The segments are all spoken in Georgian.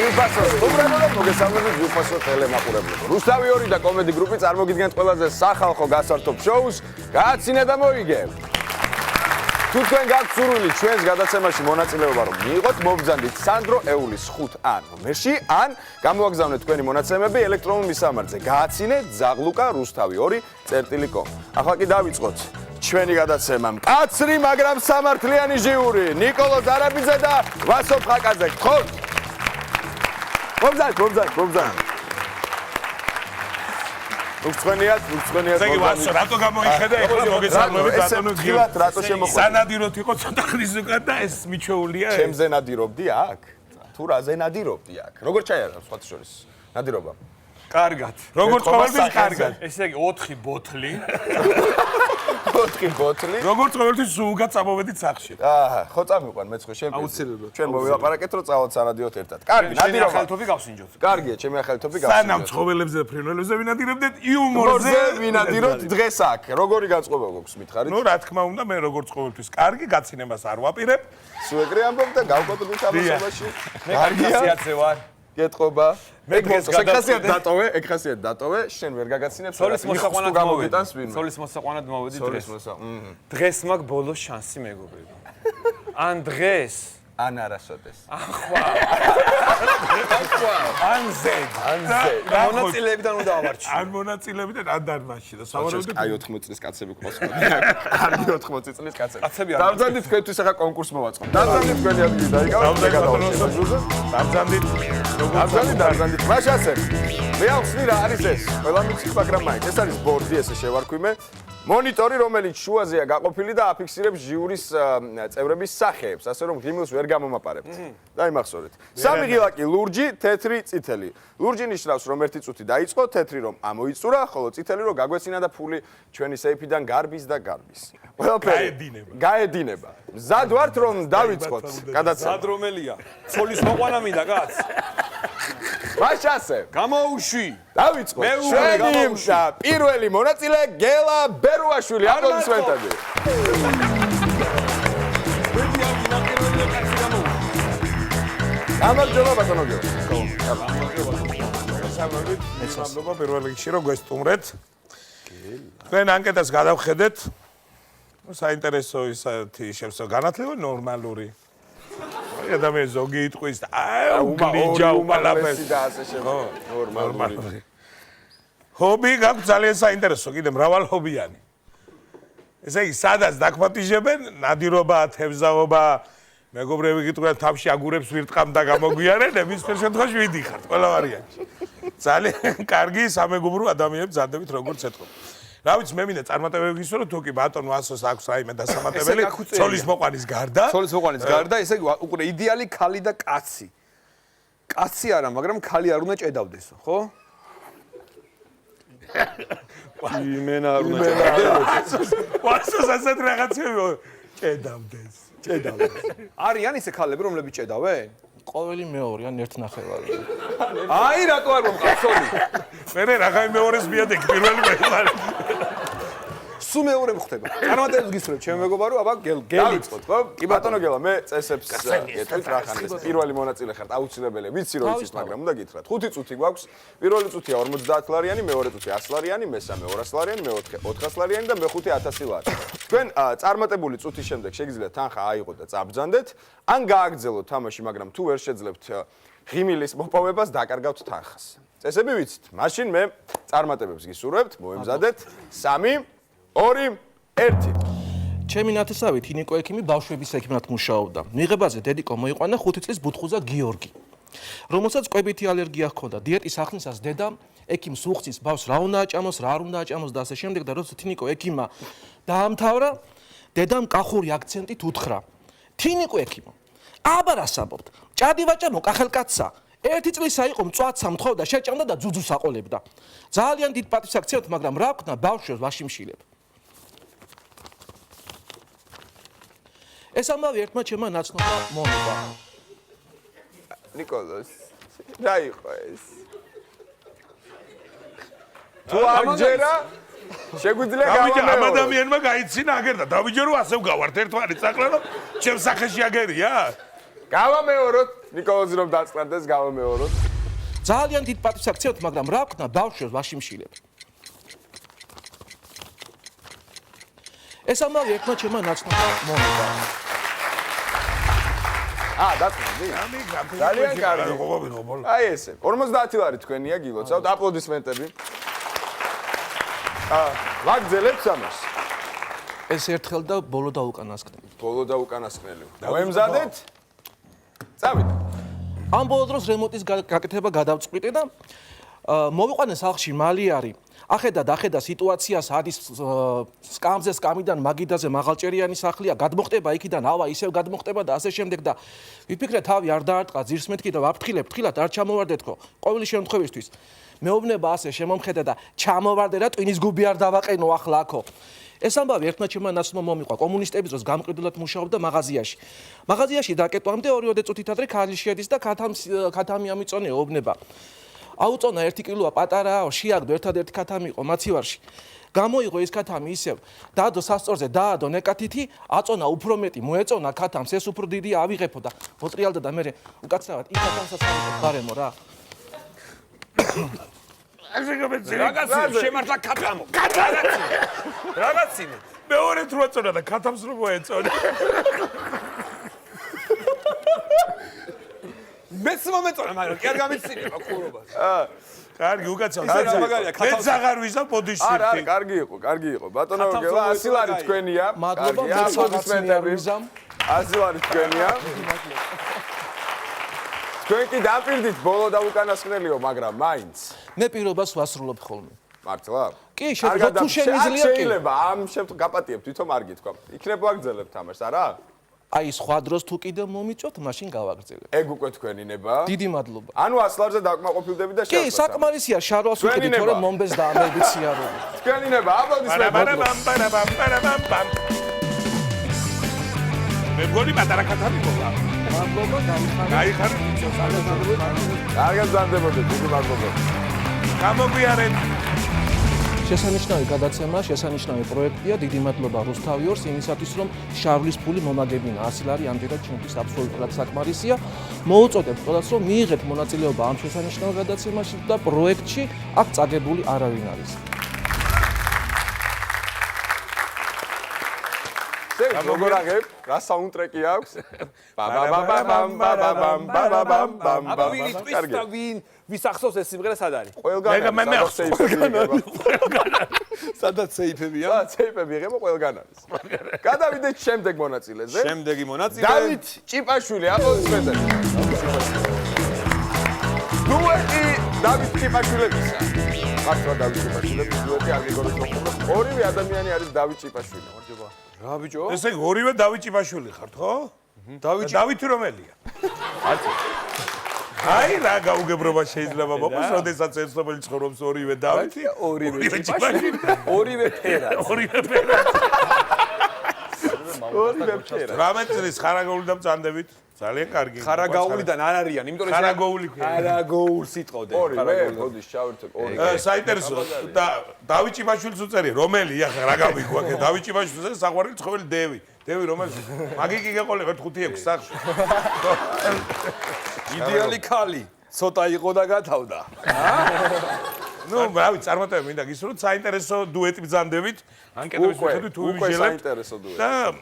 ვიფასო სტუმრებო და მოგესალმებით ვიფასო ტელემაყურებლებო. რუსთავი 2 და კომედი გრუპი წარმოგიდგენთ ყველაზე სახალხო გასართობ შოუს გააცინე და მოიგე. თუ თქვენ გაქვთ სურვილი ჩვენს გადაცემაში მონაწილეობა რომ მიიღოთ, მოგბრძანდით სანდრო ეულის 5 ან ნომერში, ან გამოაგზავნეთ თქვენი მონაცემები ელექტრონულ მისამართზე გააცინე ზაღლუკა რუსთავი 2.com. ახლა კი დავიწყოთ ჩვენი გადაცემა. მკაცრი, მაგრამ სამართლიანი ჟიური. ნიკოლო ზარაბიძე და ვასო ფხაკაძე. გთხოვთ. მოგბრძანეთ. უცხენიათ. ზეგი ვასო, რატო გამოიხედა ეხლა მოგესალმებით ბატონო გილად რატო შემოყვანილი? სანადიროთ იყო ცოტა ხნის უკან და ეს მიჩვეულია. ჩემზე ნადირობდი აქ? თუ რაზე ნადირობდი აქ? როგორ ჩაიარა სხვათა შორის? ნადირობა. კარგად. როგორ ყოველთვის კარგად. ესე იგი 4 ბოთლი. 4 ბოთლი. როგორც ყოველთვის სულგა წამოვედით სახში. აჰა, ხო წამიყვან მეც ხო შემიძლია. აუცილებლად. ჩვენ მოვილაპარაკეთ რომ წავალთ სანადიროთ ერთად. კარგი, ნადირობა. ახალთობი გავსინჯოთ. კარგია, ჩემი ახალთობი გავსინჯოთ. სანამ ცხოველებზე და ფრინველებზე ვინადირებდეთ, იუმორზე ვინადიროთ დღეს აქ. როგორი განწყობა გვაქვს მითხარით? ნუ რა თქმა უნდა, მე როგორც ყოველთვის კარგი გაცინებას არ ვაპირებ. სულ ეგრე ამბობ და გავკოდოთ ამასობაში. კარგია ვარ. გეტყობა. მე დღეს ეგ ხასიათი დატოვე, შენ ვერ გაგაცინებ. სოლის მოსაყვანად გამოვიტანს ვინმე. სოლის მოსაყვანად მოვედი დღეს. სოლის დღეს მაგ ბოლოს შანსი მეგობრებო. ან დღეს, ან არასოდეს. ან ზედ. მონაწილეებიდან უნდა ავარჩიო. ან მონაწილეებიდან ან დარბაზში და სავარაუდოდ აი 80 წლის კაცები ყავს ხოლმე. არ 80 წლის კაცები. კაცები არ დავძანდით თქვენთვის ახლა კონკურსს მოვაწყობ. დავძანდით თქვენი ადგილი დაიკავოთ. დავძანდით. მაშასე. მე ახსნი რა არის ეს? ყველა მიცი, მაგრამ მაინც ეს არის ბორდი, ესე შევარქვიმე. მონიტორი, რომელიც შუაზეა გაყოფილი და აფიქსირებს ჟიურის წევრების სახეებს, ასე რომ ღიმილს ვერ გამომაპარებთ. დაიმახსოვრეთ. 3 ღილაკი ლურჯი, თეთრი, წითელი. ლურჯი ნიშნავს, რომ ერთი წუთი დაიწყო, თეთრი რომ ამოიწურა, ხოლო წითელი რომ გაგვეცინა და ფული ჩვენი სეიფიდან გარბის და გარბის. ყველაფერი გაედინება. მზად ვართ რომ დავიწყოთ გადაცემა. მზად რომელია? ცოლის მოყვანა მინდა კაც. მაშასე. გამოუშვი. დავიწყოთ. ჩვენი პირველი მონაწილე გელა ბერუაშვილი, აპლოდისმენტები. გამარჯობა ბატონო გელა. მადლობა პირველ რიგში რომ გვესტუმრეთ. თქვენ ანკეტას გადავხედეთ. საინტერესო ისეთი შემსო განათლება ნორმალური. ადამიანი ზოგი იტყვის გლიჯა უპალაფეს და ასე შემო. ნორმალური. ჰობი გაქვს ძალიან საინტერესო, კიდე მრავალ ჰობიანი. ესე იგი, სადაც დაქვატიჟებენ, ნადირობა, თევზაობა, მეგობრები გიტყვიან თავში აგურებს ვირტყამ და გამოგვიარენ, მის შემთხვევაში ვიდიხართ ყველა ვარიანტში. ძალიან კარგი სამეგობრო ადამიანებს ზადებით როგორც ეთქო. რა ვიცი, მე მინდა წარმატებები გისურვო, რომ თუ კი ბატონ ვასოს აქვს რაიმე დასამატებელი, ცოლის მოყვანის გარდა. ცოლის მოყვანის გარდა, ესე იგი, უკვე იდეალი ქალი და კაცი. კაცი არა, მაგრამ ქალი არ უნდა ჭედავდესო, ხო? იმენა არ უნდა ჭედავდეს. ვასოს ასეთ რაღაცები ჭედავდეს. არიან ისე ქალები, რომლებიც ჭედავენ? ყოველი მეორე ან ერთნახევარი. აი, რატო არ მომყავსოლი? მე რაღაცა მეორეს მიადეკ პირველი მეგობარი. სულ მეორე მხდება. წარმატებებს გისურვებ, ჩემი მეგობარო, აბა გელიწოთ, ხო? კი ბატონო გელა, მე წესებს გეტყვით რა ხან ეს პირველი მონაწილე ხართ, აუცილებელი. ვიცი რომ იცით, მაგრამ უნდა გითხრათ. 5 წუთი გვაქვს. პირველი წუთია 50 ლარიანი, მეორე წუთი 100 ლარიანი, მესამე 200 ლარიანი, მეოთხე 400 ლარიანი და მეხუთე 1000 ლარი. თქვენ წარმატებული წუთის შემდეგ შეგიძლიათ თანხა აიღოთ და წაბრძანდეთ, ან გააგრძელოთ თამაში, მაგრამ თუ ვერ შეძლებთ ღიმილის მოპოვებას, დაკარგავთ თანხას. წესები ვიცით. მაშინ მე წარმატებებს გისურვებთ, მოემზადეთ 3 2 1 ჩემი ნათესავით ინიკო ექიმი ბავშვების ექიმად მუშაობდა. მიღებაზე დედიკო მოიყვანა 5 წლის ბუთხუზა გიორგი, რომელსაც კვებითი ალერგია ჰქონდა. დიეტის ახსნისას დედამ ექიმს უხსის ბავშვს რა უნდა აჭამოს, რა არ უნდა აჭამოს და ასე შემდეგ და როცა თინიკო ექიმა დაამთავრა, დედამ კახური აქცენტით უთხრა: თინიკო ექიმო, აბა რას ამბობთ? ჭადი ვაჭამო კახელკაცსა. 1 წლისა იყო მწვაცა მთხოვდა, შეჭამდა და ძუძუს აყოლებდა. ძალიან დიდ პატივს აქცევთ, მაგრამ რა ვქნა ბავშვს ვაში მშილებ. ეს ამავე ერთმა ჩემმა ნაცნობმა მოიგო. ნიკოლოს, რა იყო ეს? თუ არ ჯერა, შეგვიძლია გავამეოროთ. ამ ადამიანმა გაიცინა აგერ და დავიჯერო ასე ვგავართ ერთმანეთს ახლა რომ ჩემს სახეში აგერია? გავამეოროთ, ნიკოლოზი რომ დაწყდეს, გავამეოროთ. ძალიან დიდ პატივს აქცევთ, მაგრამ რა ვქნა ბავშვებს ვაშიმშილებ. ეს ამბავი ერთმა ჩემმა ნაცნობმა მომიგა. დაწყდი? ძალიან კარგი. ყოფილი. აი ესე. 50 ლარი თქვენია გილოცავთ. აპლოდისმენტები. ვაგზელებთ ამას. ეს ერთხელ და ბოლო და უკანასკნელი. ბოლო და უკანასკნელი. მოემზადეთ? წავიდეთ. ამ ბოლო დროს რემონტის გაკეთება გადავწყვიტე და მოვიყვანე სახლში მალი არის. ახედა სიტუაციას არის სკამზე სკამიდან მაგიდაზე მაღალჭერიანი სახლია, გადმოხტება იქიდან ავა ისევ გადმოხტება და ასე შემდეგ და ვიფიქრე თავი არ დაარტყა ძირს მეთქი და ვაფრთხილებ, ფრთხილად არ ჩამოვარდეთქო. ყოველი შემთხვევისთვის მეუბნება ასე შემომხედა და ჩამოვარდე რა ტვინის გუბი არ დავაყენო ახლა აქო. ეს ამბავი ერთმა ჩემმა ნაცნობმა მომიყვა კომუნისტების დროს გამყიდულად მუშაობდა მაღაზიაში. მაღაზიაში დაკეტვამდე 2 წუთით ადრე ქალი შედის და ქათამი ამიწონე უბნება. აუწონა 1 კილოა პატარაა, შეაგდო ერთადერთი ქათამი იყო მაცივარში. გამოიღო ეს ქათამი ისევ, დაადო სასწორზე, დაადო ნეკათითი, აწონა უფრო მეტი, მოეწონა ქათამს, ეს უფრო დიდია, ავიღებო და მოტრიალდა და მე უკაცრავად იქ ქათამსაც ავიღო გარემო რა. რაღაცა შემართლა ქათამო. რაღაცინე. მეორე თუ აწონა და ქათამს რო მოეწონა. მეც მომეწონა, მაგრამ კი არ გამიცინებ ხურობას. კარგი, უკაცრავ. მაგარია, მე ზაღარ ვიზა ბოდიში. არა, კარგი იყო. ბატონო გელა 100 ლარი თქვენია. მადლობა, აპლოდისმენტები. 100 ლარი თქვენია. თქვენ კი დაპირდით ბოლო და უკანასკნელიო, მაგრამ მაინც. მე პირობას ვასრულობ ხოლმე. მართლა? კი, შეიძლება თუ შემიძლია კი. შეიძლება ამ შემთხვევაში გაპატიებ, თვითონ არ გითქვა. იქნებ ვაგრძელებთ ამას, არა? აი სხვა დროს თუ კიდევ მომიწოთ, მაშინ გავაგრძელებ. ეგ უკვე თქვენი ნება. დიდი მადლობა. ანუ 100 ლარზე დაკმაყოფილდები და კი, საკმარისია შარვალს ვიყიდით, თორემ მომბეს და ამბიციარული. თქვენი ნება, აპლოდისმენტები. მე მგონი პატარა ქათამი მოგა. მადლობა, გაიხარეთ. კარგად ზარდებოდეთ, დიდი მადლობა. გამოგვიარეთ. შესანიშნავი გადაცემა, შესანიშნავი პროექტია. დიდი მადლობა რუსთავიორს იმისათვის, რომ შარვლის ფული მომაგებინა 100 ლარი ამჯერად ჩვენთვის აბსოლუტურად საკმარისია. მოუწოდებ ყველას, რომ მიიღეთ მონაწილეობა ამ შესანიშნავ გადაცემაში და პროექტში აქ წაგებული არავინ არის. როგორ აღებ? რა საუნდტრეკი აქვს? აბა ვინ იტყვის და ვის ახსოვს ეს სიმღერა სად არის? ყველგან. მე ახსოვს. სადაც სეიფებია? სეიფები იღება ყველგან არის. გადავიდეთ შემდეგ მონაწილეზე. შემდეგი მონაწილე დავით ჭიპაშვილი, აპლოდისმენტები. დუეტი დავით ჭიპაშვილებისა. მართლა დავით ჭიპაშვილების დუეტი არ გიგონებთ რომ ორივე ადამიანი არის დავით ჭიპაშვილი. რა ბიჭო? ესე იგი ორივე დავით ჭიპაშვილი ხართ, ხო? დავითი რომელია? აი რა გაუგებრობა შეიძლება მოყოს, როდესაც ერთობელი ცხოვრობს ორივე დავითი, ორივე ჭიპაშვილი, ორივე ფერად. ორივე ფერად. 18 წლის ხარაგაული და მწანდებით. ძალიან კარგი. ხარაგაულიდან არ არიან, იმიტომ რომ ხარაგაული ქვია. ხარაგაულს იტყოდნენ. ორივე, მოდი შევერთებ ორივე. საინტერესო და დავით ჭიპაშვილს უწერი, რომელია რა გავიგვაკე დავით ჭიპაშვილს საყვარელი ცხოველი დევი. დევი რომელიც მაგი კი გეყოლე 1-5-6 სახში. იდეალი ქალი, ცოტა იყო და გათავდა. ნუ, რავი, წარმატება მინდა გისურვოთ, საინტერესო დუეტი ბრძანდებით. ანკეტების მიხედვით თუ უკვე ვიმიჟელებთ. საინტერესო დუეტი. და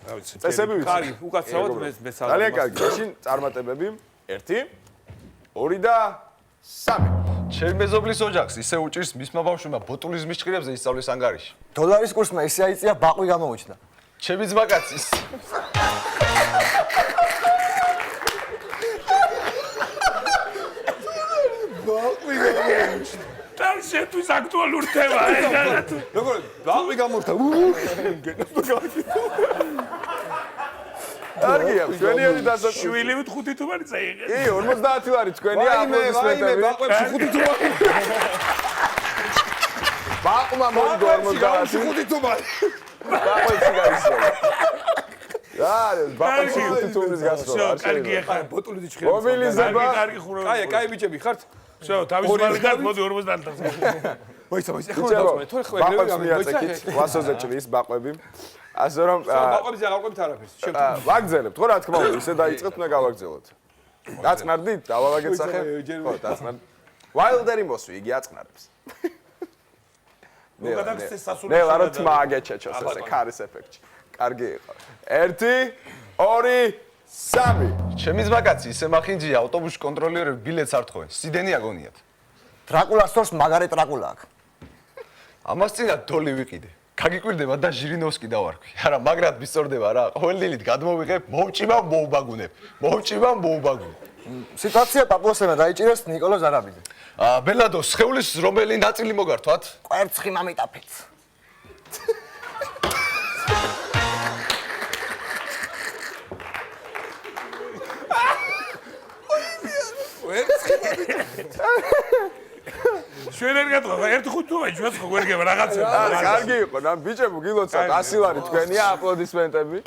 რა ვიცი, წესები ვიცი. კარგი, უკაცრავად მე სად. ძალიან კარგი. მაშინ წარმატებები 1, 2 და 3. ჩემი მეზობლის ოჯახს ისე უჭირს მისმა ბავშვებმა ბოტულის მისჭირებზე ისწავლის ანგარიში. დოლარის კურსმა ისე აიწია, ბაყვი გამოუჩნდა. ჩემი ძმაკაცის. ბაყვი გამოუჩნდა. და შეთვის აქტუალური თემა ეს. როგორ ბაყვი გამოუჩნდა. კარგია, ჩვენიერი დასაწყისი. შვილივით 5 თუმარი წაიღე. კი, 50 ლარი თქვენია აპლოდისმენტები. ბაყვებში 5 თუმარი. ბაყმა მოიგო 50. 5 თუმარი. ბაყვებში გაისროლა. არა, ბაყვებში 5 თუმრის всё, გასროლა. კარგი ახლა. ბოტული ძიჭხერა. მობილიზება. კარგი ხურო. კაი ბიჭები ხართ? всё, თავის მალიდან მოდი 50-ს. მოიცა ბიჭებო, ბაყვებს მიაწეკით, ლასოზე ჭრის ბაყვები. ასე რომ ბაყვებზე აღავყებთ არაფერს. ვაგრძელებთ, ხო რა თქმა უნდა, ისე დაიწყეთ, უნდა გავაგრძელოთ. დაწყნარდით, დავალაგეთ სახე. ხო, დაწყნარდით. Wilder-ი მოსვი, იგი აწყნარებს. ნე, რა თქმა აგეჩეჩოს ესე ქარის ეფექტში. კარგი იყო. 1 2 3 ჩემი ძმაკაცი ისე მახინჯია ავტობუსში კონტროლიერები ბილეთს არ თხოვენ. სიდენი აგონიათ. დრაკულასორს მაგარი დრაკულა აქვს. ამას წინა დოლი ვიყიდე. გაგიკვირდება და ჟირინოვსკი დავარქვი. არა, მაგრად მისწორდება რა. ყოველდღიურად გადმოვიღებ, მოვჭიმა, მოუბაგუნებ. მოვჭიმა, მოუბაგუნებ. სიტუაცია პაპუასებმა დაიჭირეს ნიკოლო ზარაბიძე. ბელადო, სხეულის რომელი ნაწილი მოგართვათ? კვერცხი მამიტაფიც. ჩვენ არ გატყვა, ერთი ხუთი ჩვენს ხო გვერგება რაღაცა. კარგი იყო, რა ბიჭებო, გილოცავთ 100 ლარი თქვენია, აპლოდისმენტები.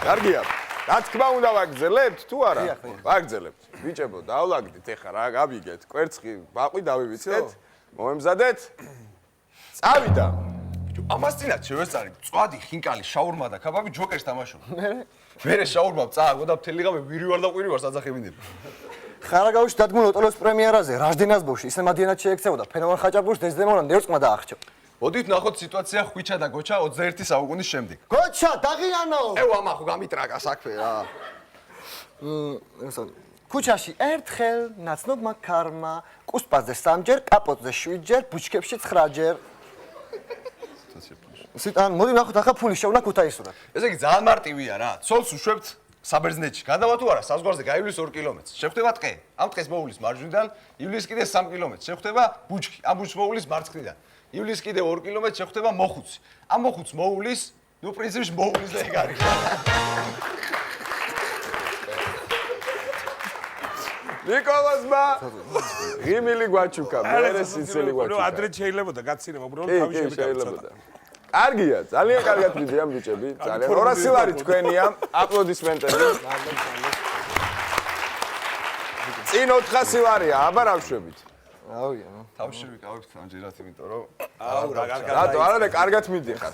კარგია. რა თქმა უნდა ვაგრძელებთ თუ არა? ვაგრძელებთ. ბიჭებო, დავლაგდით ეხლა რა გავიგეთ. კვერცხი, ბაყვი დავივიწყეთ. მოემზადეთ. წავიდა. ამას წინათ შევეწარი, წვადი, ხინკალი, შაურმა და ქაბაბი ჯოკერს თამაშობ. მერე შაურმა წააგო და მთელი ღამე ვირივარ და ყვირივარ საძახებინები. ხარაგაუში დადგმულ ოტელოს პრემიერაზე რაჟდინასბოში ისე მადიანად შეექცეოდა ფენომენ ხაჭაპურს დეზდემონამ ნერწმა დაახჭო. მოდით ნახოთ სიტუაცია ხვიჩა და გოჩა 21 საუკუნის შემდეგ. გოჩა, დაღიანო! ეუ ამა ხო გამიტრაკა საქმე რა. ქუჩაში ერთხელ ნაცნობმა ქარმა კუსპაზე 3ჯერ, კაპოტზე 7ჯერ, ბუჩქებში 9ჯერ. სიტან, მოდი ნახოთ ახლა ფული შევნა ქუთაისურად. ესე იგი ძალიან მარტივია რა. ცოლს უშვებთ საბერძნეთში. გადავა თუ არა, საზღვარზე გაივლის 2 კილომეტრს. შეხვდება ტყე. ამ ტყეს მოუვლის მარჯვნიდან, ივლის კიდე 3 კილომეტრს. შეხვდება ბუჩქი. ამ ბუჩქს მოუვლის მარცხნიდან. ივლის კიდე 2 კილომეტრს შეხვდება მოხუცი. ამ მოხუცს მოუვლის, ნუ პრინციპში მოუვლის და ეგ არის. ნიკოლოზმა ღიმილი გვაჩუქა, მერე სიცილი ნუ გვაჩუქა. ადრე შეიძლება და გაცინება უბრალოდ თავი შეიძლება. კარგია, ძალიან კარგად მიდიან ბიჭები, ძალიან 200 ლარი თქვენია, აპლოდისმენტები. წინ 400 ლარია, აბა რა ვშვებით? აუია. თავში ვიკავებთ ამჯერად, იმიტომ რომ რატო არა კარგად მიდიხარ.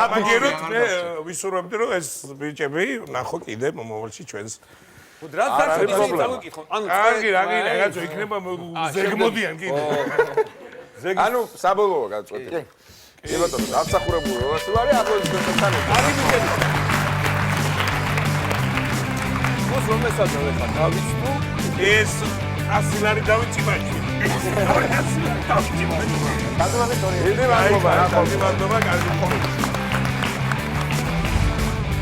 ამაგეროთ მე ვისურვებდი რომ ეს ბიჭები ნახო კიდე მომავალში ჩვენს რა დაგიკითხო? ანუ კარგი რაღაც იქნება ზეგმოდიან კიდე. ანუ საბოლოო გაწყვეტი. კი ბატონო, დამსახურებული 200 ლარი აპლოდისმენტებთან ერთად. არის ბიჭები. მოს რომ მესაჯო ეხლა დავიწყო. ეს 100 ლარი დავიჭი მაჩი. დიდი მადლობა რა ხო. მადლობა, კარგი ხოლმე.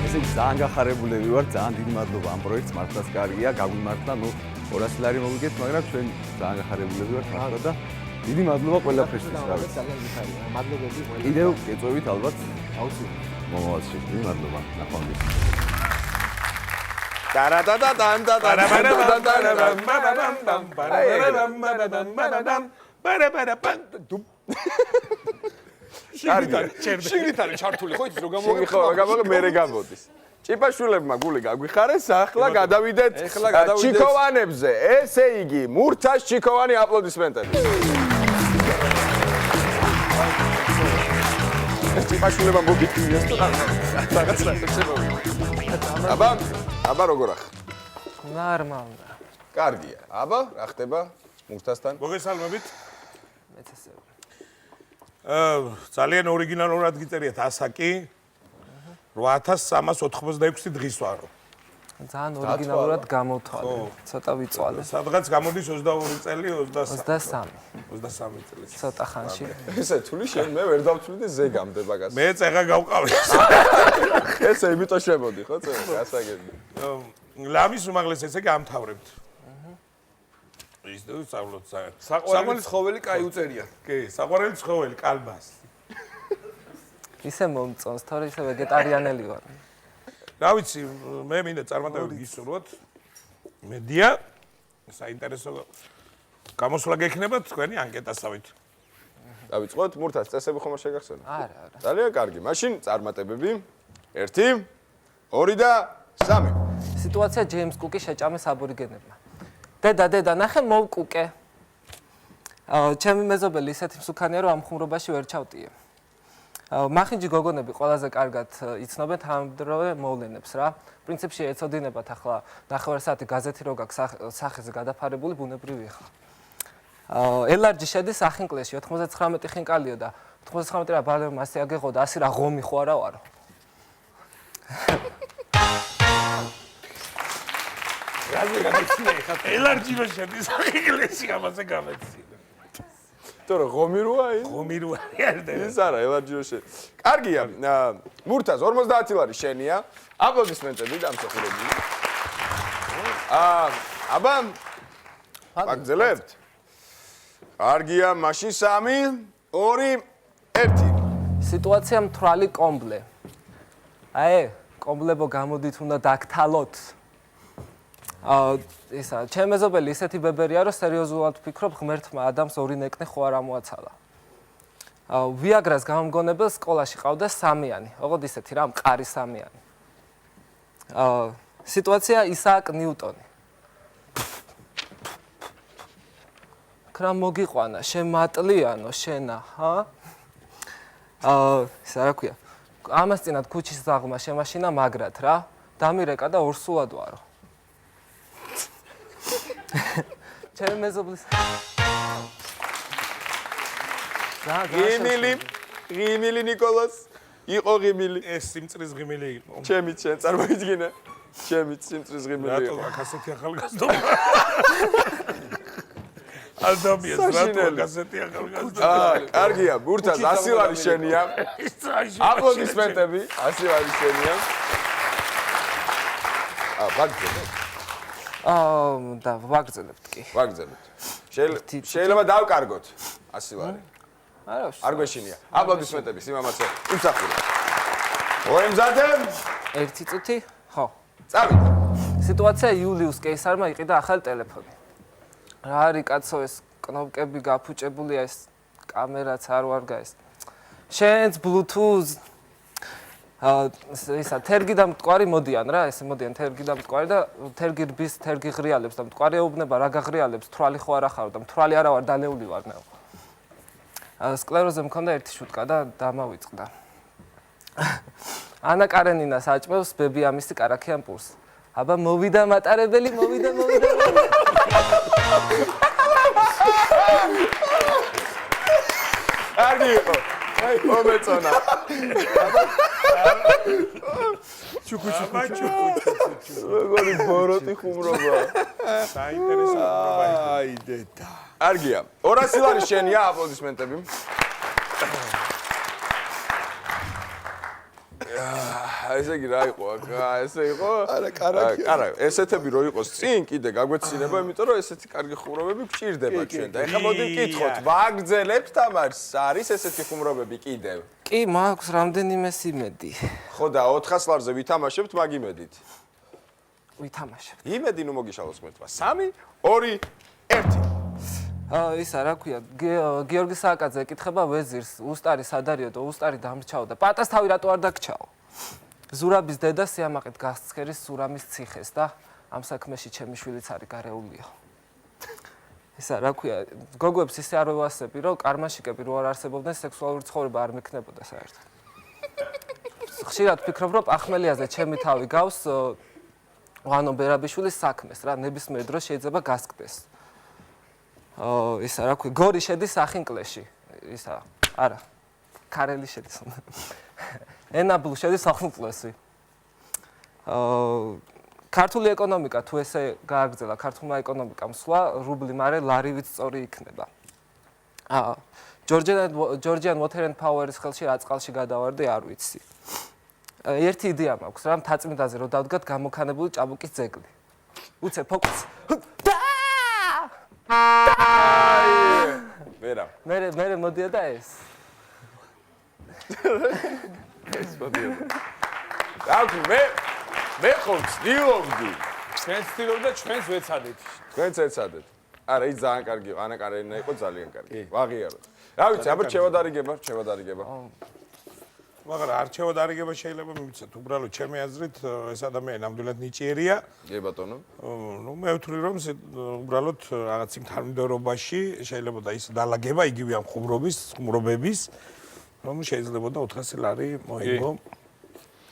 ესე იგი ძალიან გახარებულები ვარ, ძალიან დიდი მადლობა ამ პროექტს, მართლაც კარგია, გაგვიმართლა, ნუ 200 ლარი მოვიგეთ, მაგრამ ჩვენ ძალიან გახარებულები ვართ მართლა და დიდი მადლობა ყველაფერთვის, რა ვიცი. ძალიან გიხარია. მადლობები ყველა. კიდევ გეწევით ალბათ აუცილებლად. მომავალში. დიდი მადლობა. ნახვამდის. შიგნით არის ჩართული ხო იცი რომ გამოგე ხო, გამოგე მერე გამოდის. ჭიპაშვილებმა გული გაგვიხარეს, ახლა გადავიდეთ ჩიქოვანებზე. ესე იგი, მურთას ჩიქოვანი აპლოდისმენტები. ჭიპაშვილებმა მოგიტვიეს თუ რაღაც აბა როგორ ახ? ნორმალია. კარგია. აბა, რა ხდება მურთასთან? მოგესალმებით. მეცესები. ძალიან ორიგინალურად გიწერიათ ასაკი 8386 დღის ვარო. ძალიან ორიგინალურად გამოვთვალე. ცოტა ვიწვალე. სადღაც გამოდის 22 წელი 23. 23 წელი. ცოტა ხანში. ესე თული შენ მე ვერ დავთვლი ზე გამდება გასა. მე წეღა გავყავი. ესე იმიტომ შემოდი ხო წე გასაგები. ლამის უმაღლეს ესე გამთავრებთ. ის თუ სწავლობთ საყვარელი ცხოველი კაი უწერია. კი, საყვარელი ცხოველი კალბას. ისე მომწონს, თორე ისე ვეგეტარიანელი ვარ. რა ვიცი, მე მინდა წარმატებები გისურვოთ. მედია საინტერესო გამოსვლა გექნება თქვენი ანკეტასავით. დავიწყოთ მურთას წესები ხომ არ შეგახსენო? არა. ძალიან კარგი. მაშინ წარმატებები 1 2 და 3. სიტუაცია ჯეიმს კუკის შეჭამეს აბორიგენებმა. დედა, ნახე მოვკუკე. ჩემი მეზობელი ისეთი მსუქანია, რომ ამ ხუმრობაში ვერ ჩავტიე. მახინჯი გოგონები ყველაზე კარგად იცნობენ თანამედროვე მოვლენებს რა. პრინციპში ეცოდინებათ ახლა 9 საათი გაზეთი რო გაქვს სახეზე გადაფარებული ბუნებრივი ხა. ელარჯი შედის ახინკლეში 99 ხინკალიო და 99 რა ბალერ მასე აგეღო და 100 რა ღომი ხო არა ვარო. რაზე გადაცინე ხა ელარჯი რო შედის ახინკლეში ამაზე გამეცინა. თორე ღომიროა ის? ღომიროა ის არა ელარჯიოში. კარგია. მურთაზ 50 ლარი შენია. აპლოდისმენტები დამსახურებული. აბა აგძლებთ. კარგია, მაშინ 3, 2, 1. სიტუაცია მთვრალი კომბლე. კომბლებო გამოდით უნდა დაგთალოთ. ისა, ჩემ მეზობელი ისეთი ბებერია, რომ სერიოზულად ვფიქრობ, ღმერთმა ადამიანს ორი ნეკნე ხო არ ამოაცალა. ვიაგრას გამომგონებელს სკოლაში ყავდა 3-იანი, ოღონდ ისეთი რა, მყარი 3-იანი. სიტუაცია ისააკ ნიუტონი. კრა მოგიყვანა, შემატლიანო შენა, ჰა? ისა რა ქვია? ამას წინათ ქუჩის ზაღმა შემაშინა მაგრად რა. დამირეკა და ორსულად ვარო. ჩემი მეზობლის ღიმილი ნიკოლას იყო ღიმილი. ეს სიმწრის ღიმილი იყო. ჩემი შენ წარმოიდგინე. ჩემი სიმწრის ღიმილი რატო იყო. გასეთი ახალგაზრდობა? ადამიანს რატო გასეთი ახალგაზრდობა? კარგია, ბურთას 100 ლარი შენია. აპლოდისმენტები 100 ლარი შენია. ვაგრძელებთ. და ვაგრძელებთ კი. ვაგრძელებთ. შეიძლება დავკარგოთ 100 ლარი. არა, არ გვეშინია. აპლოდისმენტები სიმამაცე. იმსახურე. მოემზადე? 1 წუთი? ხო. წავიდე. სიტუაცია იულიუს კეისარმა იყიდა ახალი ტელეფონი. რა არის კაცო ეს კნოპკები გაფუჭებულია ეს კამერაც არ ვარგა ეს. შენს Bluetooth ისა თერგი და მტკვარი მოდიან რა, ესე მოდიან თერგი და მტკვარი და თერგი რბის, თერგი ღრიალებს და მტკვარი ეუბნება რა გაღრიალებს, თვრალი ხო არ ახარო და თვრალი არა ვარ, დალეული ვარ ნეო. სკლეროზე მქონდა ერთი შუტკა და დამავიწყდა. ანა კარენინას აჭმევს ბები ამისი კარაქიან პურს. აბა მოვიდა მატარებელი, მოვიდა. კარგი იყო. მომეწონა. როგორი ბოროტი ხუმრობა. საინტერესო ხუმრობა იყო. აი დედა. კარგია. 200 ლარი შენია, აპლოდისმენტები. ესე იგი რა იყო? ესე იყო? არა, კარგი. არა, ესეთები რო იყოს წინ კიდე გაგვეცინება, იმიტომ რომ ესეთი კარგი ხუმრობები გვჭირდება ჩვენ და ეხლა მოდი ვკითხოთ, ვაგრძელებთ თამაშს, არის ესეთი ხუმრობები კიდევ? კი, მაქვს რამდენიმე სიმედი. ხო და 400 ლარზე ვითამაშებთ მაგ იმედით. ვითამაშებთ. იმედი ნუ მოგიშალოს ღმერთმა. 3, 2, 1. ისა რა ქვია, გიორგი სააკაძე ეკითხება ვეზირს, უსტარი სადარიო და უსტარი დამრჩაო და პატას თავი რატო არ დაგჩაო? ზურაბის დედა სიამაყით გასცქერის სურამის ციხეს და ამ საქმეში ჩემი შვილიც არის გარეულიო. ისა რა ქვია, გოგოებს ისე არ ვევასები, რომ კარმაშიკები რო არ არსებობდნენ, სექსუალური ცხოვრება არ მექნებოდა საერთოდ. ხშირად ვფიქრობ, რომ პახმელიაზე ჩემი თავი გავს ვანო ბერაბიშვილის საქმეს რა, ნებისმიერ დროს შეიძლება გასკდეს. ისა რა ქვია, გორი შედის ახინკლეში. ისა, არა. ქარელი შედის. ენაბლუ შედის ახინკლესი. ქართული ეკონომიკა თუ ესე გააგრძელა, ქართულმა ეკონომიკამ სვლა, რუბლი მარე ლარივით სწორი იქნება. ჯორჯიან Water and Power-ის ხელში რა წყალში გადავარდი, არ ვიცი. ერთი იდეა მაქვს რა, მთაწმინდაზე რო დავდგათ გამოქანებული ჭაბუკის ძეგლი. უცე ფოკუსი. ვერა. მე მოდია და ეს. ეს მოდია. აუ მე ხო ვცდილობდი. ჩვენ ვცდილობთ და ჩვენს ვეცადეთ. თქვენც ეცადეთ. არა, ის ძალიან კარგი იყო. ანა კარენინა იყო ძალიან კარგი. ვაღიაროთ. რა ვიცი, აბა შევადარიგება. მაგრამ არჩევა დარიგება შეიძლება მივიცეთ. უბრალოდ ჩემი აზრით ეს ადამიანი ნამდვილად ნიჭიერია. კი ბატონო. ნუ მე ვთვლი რომ უბრალოდ რაღაც იმ თანმიმდევრობაში შეიძლება და ის დალაგება იგივე ამ ხუმრობების რომ შეიძლება და 400 ლარი მოიგო.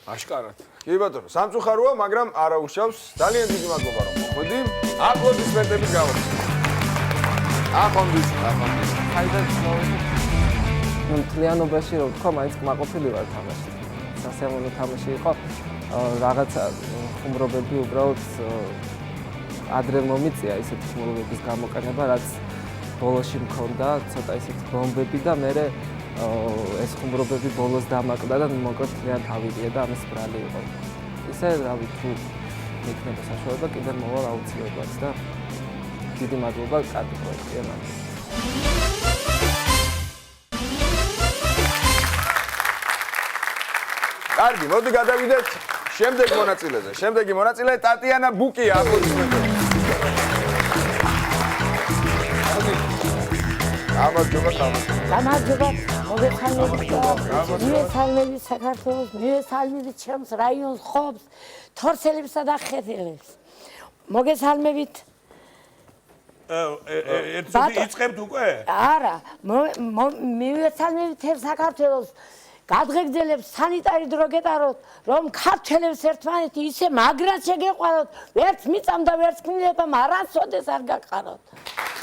აშკარად. კი ბატონო, სამწუხაროა, მაგრამ არა უშავს. ძალიან დიდი მადლობა რომ მოხვედი. აპლოდისმენტების გამო. აფონდის. ხაიდაც მოვიდა. მთლიანობაში რომ თქვა, მაინც კმაყოფილი ვარ თამაში. სასიამოვნო თამაში იყო. რაღაცა ხუმრობები უბრალოდ ადრე მომიწია ისეთი ხუმრობების გამოყენება, რაც ბოლოში მქონდა, ცოტა ისეთი ბომბები და მე ეს ხუმრობები ბოლოს დამაკდა და მოკლედ ძალიან თავიდია და ამის ბრალი იყო. ისე რავი თუ მექნება საშუალება კიდევ მოვალ აუცილებლად და დიდი მადლობა კარგი პროექტია მანდ. კარგი, მოდი გადავიდეთ შემდეგ მონაწილეზე. შემდეგი მონაწილე ტატიანა ბუკია, აპლოდისმენტები. გამარჯობა. გამარჯობა, მოგესალმებით საქართველოს, მოგესალმებით ჩემს რაიონს, ხობს, თორსელებსა და ხეთელებს. მოგესალმებით. ერთსა იწყებთ უკვე? არა, მოგესალმებით საქართველოს. გადღეგრძელებს სანიტარი დრო გეტაროთ, რომ ქართველებს ერთმანეთი ისე მაგრად შეგეყვაროთ, ვერც მიწამ და ვერც კნილებამ არასოდეს არ გაგყაროთ.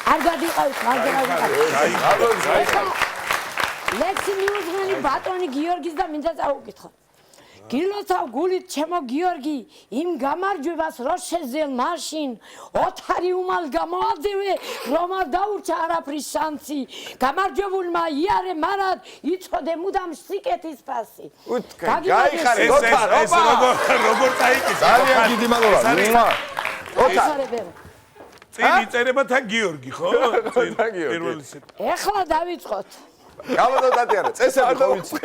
არ გადიყავით მაგრამ ლექსი მიუძღვენი ბატონი გიორგის და მინდა წავუკითხო. გილოცავ გულით ჩემო გიორგი, იმ გამარჯვებას რო შეძელ მაშინ, ოთარი უმალ გამოაძევე, რომ არ დაურჩა არაფრის შანსი. გამარჯვებულმა იარე მარად, იცოდე მუდამ სიკეთის ფასი. გაიხარე, ოთარ, ეს როგორ წაიკითხა? ძალიან დიდი მადლობა. ოთარ. წინ იწერება თან გიორგი, ხო? თან გიორგი. ეხლა დავიწყოთ. გამოდო ტატიანა, წესები ხო ვიცი?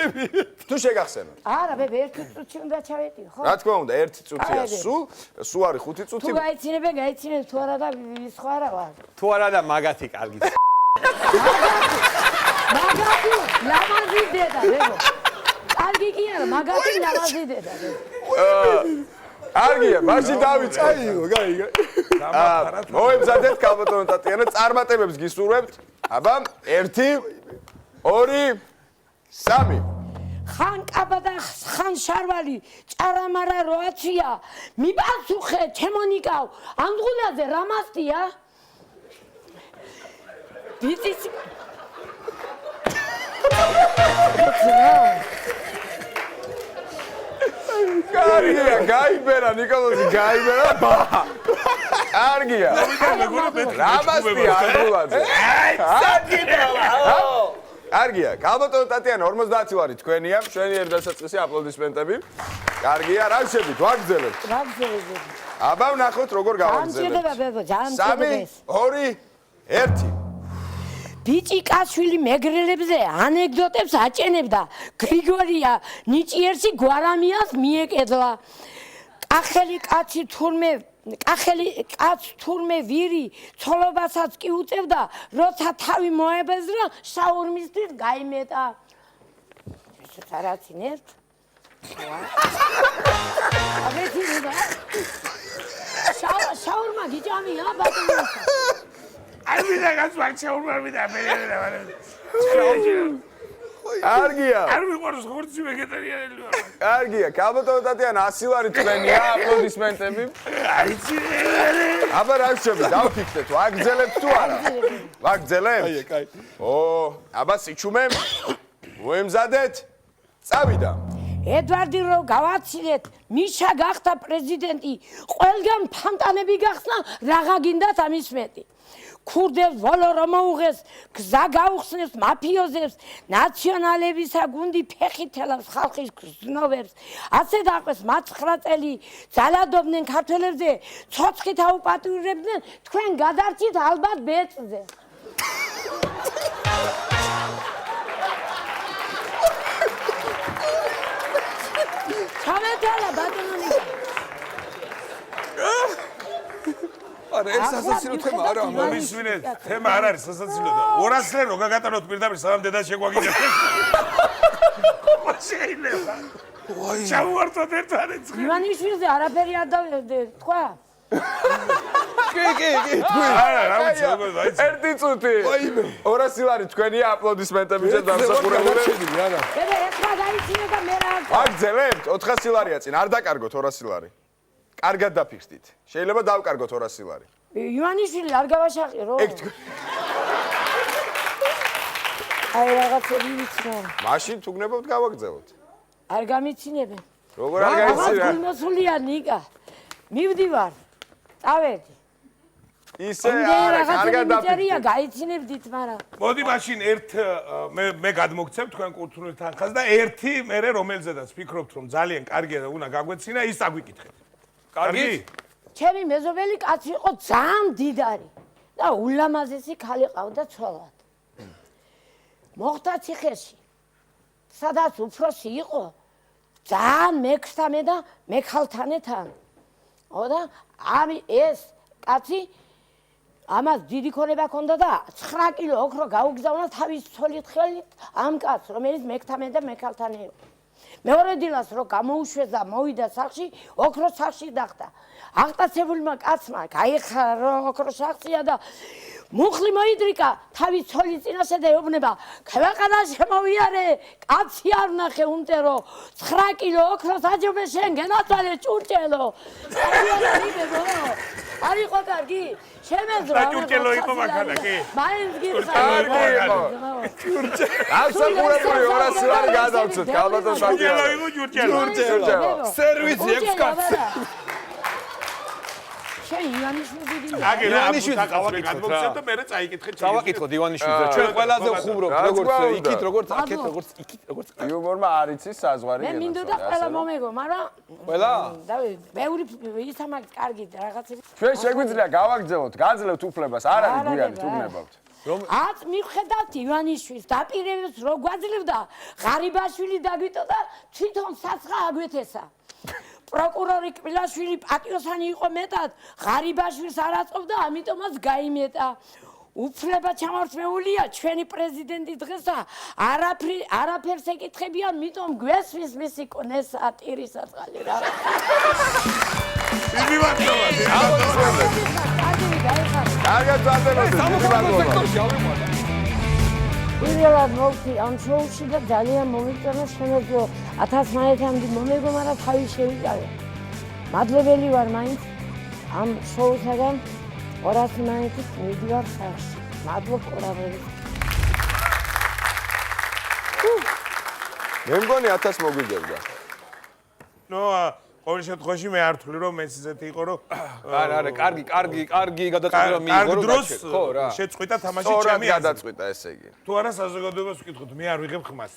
თუ შეგახსენოთ. არა, ბებე, ერთი წუთი უნდა ჩავეტიო, ხო? რა თქმა უნდა, ერთი წუთია სულ არის 5 წუთი. თუ გაიცინებე, გაიცინებ თუ არა და ის ხო არა ვარ. თუ არა და მაგათი კარგი. მაგათი ლამაზი დედა, ბებო. კარგი კი არა, მაგათი ლამაზი დედა, ბებო. კარგია, მაშინ დავიწყე. გაიგე. მოემზადეთ კალბატონო ტატიანა, წარმატებებს გისურვებთ. აბა, 1 2 3 ხან კაბა და ხან შარვალი ჭარამარა როაცია მიპასუხე ჩემონიკავ ანდღულაზე რამასტია ბიცის კარგია, გაიბერა ნიკოლოზი, გაიბერა. კარგია. რამასტია ანდღულაზე. კარგია, კალბატონო ტატიანა 50 ლარი თქვენია, ჩვენი ერთდასაწყისი აპლოდისმენტები. კარგია, რა შეგვით, ვაგრძელებთ. ვაგრძელებთ. აბა ვნახოთ როგორ გავაგრძელებთ. გამჭირდება ბებო, გამჭირდება. 3 2 1 ბიჭი კაცვილი მეგრელებზე ანეკდოტებს აჭენებდა. გრიგორია ნიჭიერში გვარამიას მიეკედლა. კახელი კაც თურმე ვირი ცოლობასაც კი უწევდა, როცა თავი მოებეზრა, შაურმისთვის გაიმეტა. ისე არაცინებთ? აბეთინა. შაურმა გიჭამია ბატონო. არ მინდა გასვარ შაურმა მინდა მე. კარგია. არ მიყვარს ხორცი ვეგეტარიანელი ვარ. კარგია, კალბატონო ტატიანა 100 ლარი თქვენია, აპლოდისმენტები. აიცი. აბა რა შეგვი, დავფიქრეთ, ვაგრძელებთ თუ არა? ვაგრძელებთ? აი, კაი. აბა სიჩუმე. მოემზადეთ. წავიდა. ედვარდი რო გავაცილეთ, მიშა გახდა პრეზიდენტი, ყველგან ფანტანები გახსნა, რაღა გინდათ ამის მეტი. ქურდებს ვოლო რომ მოუღეს, გზა გაუხსნეს მაფიოზებს, ნაციონალებისა გუნდი ფეხით ელავს ხალხის გზნობებს. ასე დაყვეს მათ 9 წელი, ძალადობდნენ ქართველებზე, ცოცხით აუპატიურებდნენ, თქვენ გადარჩით ალბათ ბეწზე. ჩავეთალა ბატონო. არა, ეს სასაცილო თემა არა. მომისმინეთ, თემა არ არის სასაცილო და 200 ლარი რო გაგატაროთ პირდაპირ სამ დედას შეგვაგიგებთ. როგორ შეიძლება? ჩავმართოთ ერთმანეთს. ივანიშვილზე არაფერი არ თქვა? კი. არა, რა ვიცი, როგორ დაიცი. ერთი წუთი. 200 ლარი თქვენია აპლოდისმენტებითა დამსახურებული. არა. ბებე, ეხლა დაიცინე და მე რა აგძელებთ 400 ლარია წინ, არ დაკარგოთ 200 ლარი. კარგად დაფიქსდით. შეიძლება დავკარგოთ 200 ლარი. ივანიშვილი არ გავაშაყირო? აი რაღაცები ვიცნო. მაშინ თუ გნებობთ გავაგზავნოთ. არ გამიცინებენ. როგორ არ გაიცი რა? გულმოსულია ნიკა. მივდივარ. წავედი. ისე არა, კარგად დაფიქრდით. დაფიქრდით. გაიცინებდით, მაგრამ მოდი მაშინ მე გადმოგცემ თქვენ კურთხეულ თანხას და ერთი მერე რომელზედაც ფიქრობთ რომ ძალიან კარგია და უნდა გაგვეცინა ის აგვიკითხეთ. კარგი? ჩემი მეზობელი კაცი იყო ძალიან დიდარი და ულამაზესი ქალი ყავდა ცოლად. მოხდა ციხეში. სადაც უფროსი იყო ძალიან მექსთამე და მექალთანეთან. და ეს კაცი ამას დიდი ქონება ჰქონდა და 9 კილო ოქრო გაუგზავნა თავის ცოლით ხელით ამ კაცს, რომელიც მექთამე და მექალთანე იყო. მეორე დილას რო გამოუშვეს და მოვიდა სახლში, ოქრო სახლში დახტა. აღტაცებულმა კაცმა გაიხარა რომ ოქრო სახლშია და მუხლი მოიდრიკა თავის ცოლის წინაშე და ეუბნება, "ქვეყანა შემოვიარე, კაცი არ ნახე უმტერო, 9 კილო ოქროს აჯობე შენ გენაცვალე ჭურჭელო." არ იყო კარგი? შემეძრო. ჭურჭელო იყო მაქანა კი? მაინც გიხარ. ასაკურებული 200 ლარი გადავცეთ, ალბათ ჭურჭელო იყო ჭურჭელო. სერვისი 6 კაცი. შენ ივანიშვილი ივანიშვილი გადმოგცემ და მერე წაიკითხეთ. დავაკითხოთ ივანიშვილს. ჩვენ ყველაზე ხუმრობთ, როგორც იქით, როგორც აქეთ, როგორც იქით, როგორც აქეთ. იუმორმა არ იცის საზღვარი. მე მინდოდა ყველა მომეგო, მაგრამ ყველა? ბევრი ისამაკ კარგი რაღაცები. ჩვენ შეგვიძლია გავაგზავნოთ, გაძლევთ უფლებას, არ არის გვიანი თუ გნებავთ. აც მიხედავთ ივანიშვილს დაპირებებს რო გვაძლევდა, ღარიბაშვილი დაგვიტოდა თვითონ საცხა აგვეთესა. პროკურორი კბილაშვილი პატიოსანი იყო მეტად, ღარიბაშვილს არ აწყობდა, ამიტომაც გაიმეტა. უფლება ჩამორჩმეულია ჩვენი პრეზიდენტი დღესა, არაფერს ეკითხებიან, მიტომ გვესმის მისი კნესა ტირისაწყალი რა. დიდი მადლობა. კარგად ვარდებოდეთ, დიდი მადლობა. პირველად მოვხდი ამ შოუში და ძალიან მომიწონა შემეძლო 1000 მაეთამდე მომეგო, მაგრამ თავი შევიკავე. მადლობელი ვარ მაინც ამ შოუსაგან 200 მაეთით მივდივარ სახლში. მადლობ ყველაფერს. მე მგონი 1000 მოგვიგებდა. ყოველ შემთხვევაში მე არ ვთვლი რომ მეც ისეთი იყო რომ არა, კარგი გადაწყვეტა მიიღო რომ გაჩერდ. ხო რა. შეწყვიტა თამაში სწორად ჩემი აზრით. გადაწყვიტა ესე იგი. თუ არა საზოგადოებას ვკითხოთ, მე არ ვიღებ ხმას.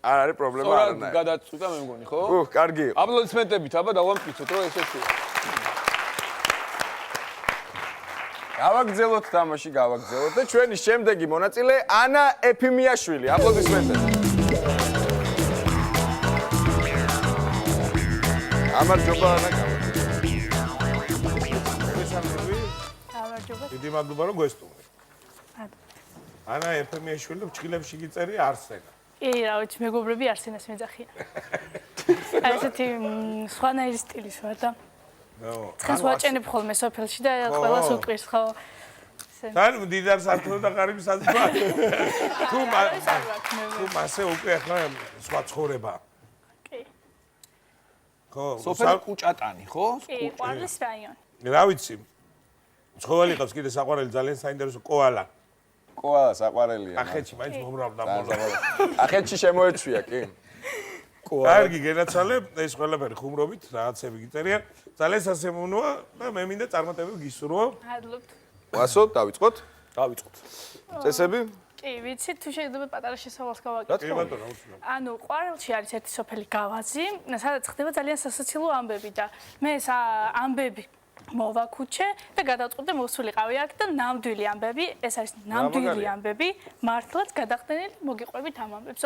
არ არის პრობლემა სწორად არანაირი. გადაწყვიტა მე მგონი, ხო? კარგი იყო. აპლოდისმენტებით აბა დავამტკიცოთ რომ ესეთი. გავაგზავნოთ თამაში, გავაგზავნოთ და ჩვენი შემდეგი მონაწილე ანა ეფიმიაშვილი. აპლოდისმენტები. გამარჯობა ანა. დიდი მადლობა რომ გვესტუმრე. ანა ეფემიაშვილი ფჩხილებში გიწერია არსენა. კი, რა ვიცი, მეგობრები არსენას მეძახიან. აი ესეთი სხვანაირი სტილის ვარ და ცხენს ვაჭენებ ხოლმე სოფელში და ყველას უყვირს, ხო? თან მდიდარს ართო და ღარიბს აზრა. თუ მასე უკვე ახლა სხვა ცხოვრება. კი. ხო, სოფელი კუჭატანი, ხო? კი, ყვარლის რაიონი. რა ვიცი. ცხოველი ყავს კიდე საყვარელი ძალიან საინტერესო კოალა. კოალა საყვარელია. ახეთში მაინც მომრავდა. ახეთში შემოეცვია, კი. კარგი, გენაცვალე, ეს ყველაფერი ხუმრობით, რაღაცები გიწერია. ძალიან სასიამოვნოა და მე მინდა წარმატებები გისურვო. მადლობთ. ვასო, დავიწყოთ? დავიწყოთ. წესები? კი, ვიცი, თუ შეიძლება პატარა შესავალს რა გავაკეთო. თქმა უნდა, აუცილებლად. ანუ ყვარელში არის ერთი სოფელი გავაზი, სადაც ხდება ძალიან სასაცილო ამბები და მე ეს ამბები მოვაქუჩე და გადავწყვიტე მოვსულიყავი აქ და ნამდვილი ამბები, ეს არის ნამდვილი ამბები, მართლაც გადახდენილი, მოგიყვებით ამ ამბებს.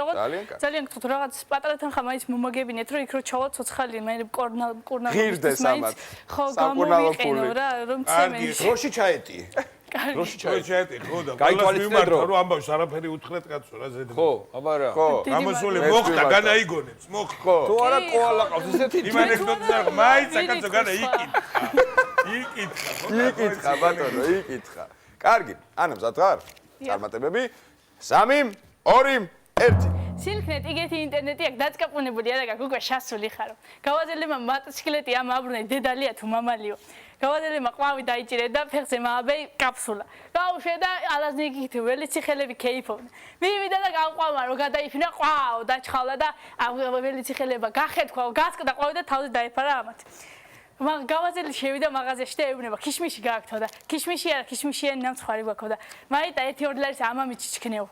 ძალიან გთხოვთ, რაღაც პატარა თანხა მაინც მომაგებინეთ, რომ იქ რო ჩავალ ცოცხალი, მე კურნალობის მაინც ხო გამოვიყენო რა, რომ ცემენ. დროში ჩაეტიე. დროში ჩვენ შეეტყო და გაითვალისწინე დრო. რომ ამბავს არაფერი უთხრეთ კაცო რა ზედ. ხო, აბა რა. ხო. ამოსული მოხდა განაიგონებს, მოხდა. თუ არა ყოლა ყავს ესეთი იმ ანეკდოტზე მაიცა კაცო განა იკითხა. იკითხა ბატონო, იკითხა. კარგი, ანუ მზად ხარ? წარმატებები 3 2 1 სილქნეთ იგეთი ინტერნეტი აქვს დაწკაპუნებულია და გაკ უკვე შასული ხარო. გავაძელებმა მოტოციკლეტი ამაბრუნე დედალია თუ მამალიო. გავაძელებმა ყვავი დაიჭირე და ფეხზე მააბეი კაფსულა. გაუშვე და ალაზნიკითი ველი ციხელები ქეიფობდნენ. მივიდა და გავყვავა რომ გადაიფინა ყვაო დაჩხავლა და ველი ციხელება გახეთქვა, გასკდა ყვავი და თავზე დაეფარა ამათ. გავაძელი შევიდა მაღაზიაში და ეუბნება ქიშმიში გააქვთ და ქიშმიში არა ქიშმიშიანი ნამცხვარი გვაქვს და მაიტა 1-2 ლარის ამამით ჩქნეო.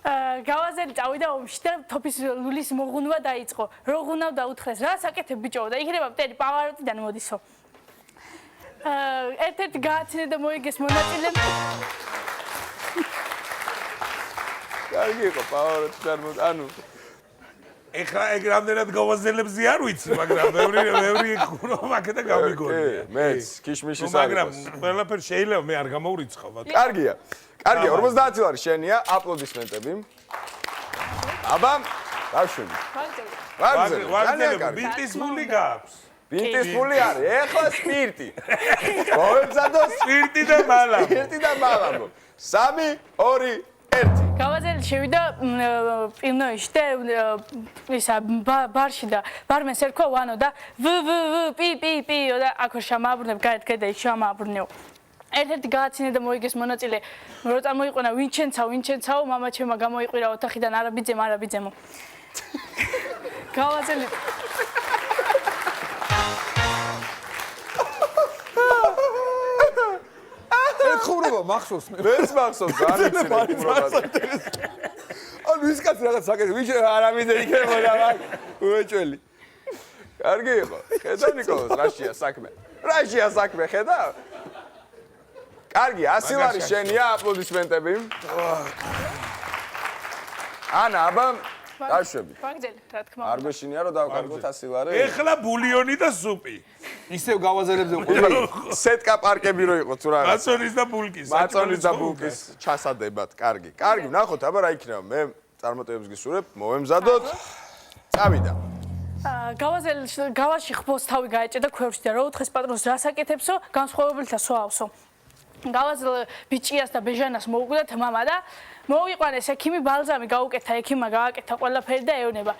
გავაზელი წავიდა ომში და თოფის ლულის მოღუნვა დაიწყო. რო ღუნავდა უთხრეს რა საკეთებ ბიჭო და იქნება მტერი პავაროტიდან მოდისო. ერთ-ერთი გააცინე და მოიგეს მონაწილემ. კარგი იყო პავაროტიდან ანუ ეხლა ეგ რამდენად გავაზელებზე არ ვიცი, მაგრამ ბევრი ხურობა აქ და გამიგონია. მეც ქიშმიშის არის. მაგრამ ყველაფერი შეიძლება მე არ გამოვრიცხავ ბატონო. კარგია. კარგია, 50 ლარი შენია, აპლოდისმენტები. აბა, დავშვები. ვაგზელი, ბინტის ფული გაქვს. ბინტის ფული არის, ეხლა სპირტი. მოემზადო სპირტი და მალამო. სპირტი და მალამო. 3 2 1 გავაზელი შევიდა პილნოიში და ისა ბარში და ბარმენს ერქვა ვანო და პი და აქ შამააბრუნებ გაეთქედა ის შამააბრუნეო. ერთ-ერთი გააცინე და მოიგეს მონაწილე რო წამოიყვანა ვინჩენცაო მამა ჩემმა გამოიყვირა ოთახიდან არაბიძემო გავაზელი ხურობა მახსოვს მე. მეც მახსოვს განიცინე ხურობა. ანუ ის კაცი რაღაც საკეთე, ვიჩე არამიდე იქნებოდა მაგ უეჭველი. კარგი იყო. ხედა ნიკოლოზ, რაშია საქმე. ხედა? კარგი, 100 ლარი შენია, აპლოდისმენტები. ანა, აბა, დაშვები. ვაგზელი, რა თქმა არ გვეშინია რომ დავკარგოთ 100 ლარი. ეხლა ბულიონი და სუპი. ისევ გავაზელებზე ყურები. სეტკა პარკები რო იყო თუ რაღაც. მაწონის და ბულკის. მაწონის და ბულკის ჩასადებად. კარგი. კარგი, ვნახოთ, აბა რა იქნება. მე წარმატებებს გისურვებ, მოვემზადოთ. წავიდა. გავაში ხბოს თავი გაეჭედა ქვევრში და რო უთხეს პატრონს რა საკეთებსო, განსხვავებელთა სვავსო. გავაზელ ბიჭიას და ბეჟანას მოუკვდათ მამა და მოუიყვანეს ექიმი ბალზამი გაუკეთა ექიმმა გააკეთა ყველაფერი და ეუბნება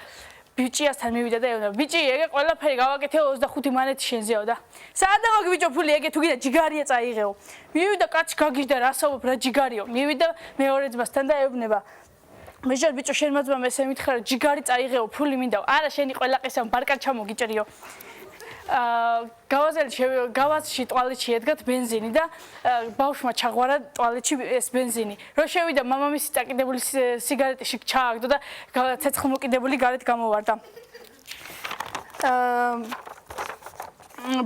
ბიჭიასთან მივიდა და ეუბნება ბიჭი ეგე ყველაფერი გავაკეთე 25 მანეთი შენზეო და საადა მაგ ბიჭო ფული ეგე თუ გინდა ჯიგარია წაიღეო მივიდა კაცი გაგიჟდა რასაუბრ რა ჯიგარიო მივიდა მეორე ძმასთან და ეუბნება მეჟარ ბიჭო შენ მაძმამ ესე მითხრა ჯიგარი წაიღეო ფული მინდა არა შენი ყველა ყესამ ბარკად ჩამოგიჭერიო გავაზში ტუალეტში ედგათ ბენზინი და ბავშვმა ჩაღვარა ტუალეტში ეს ბენზინი. რო შევიდა მამამისი წაკიდებული სიგარეტში ჩააგდო და ცეცხლმოკიდებული გარეთ გამოვარდა.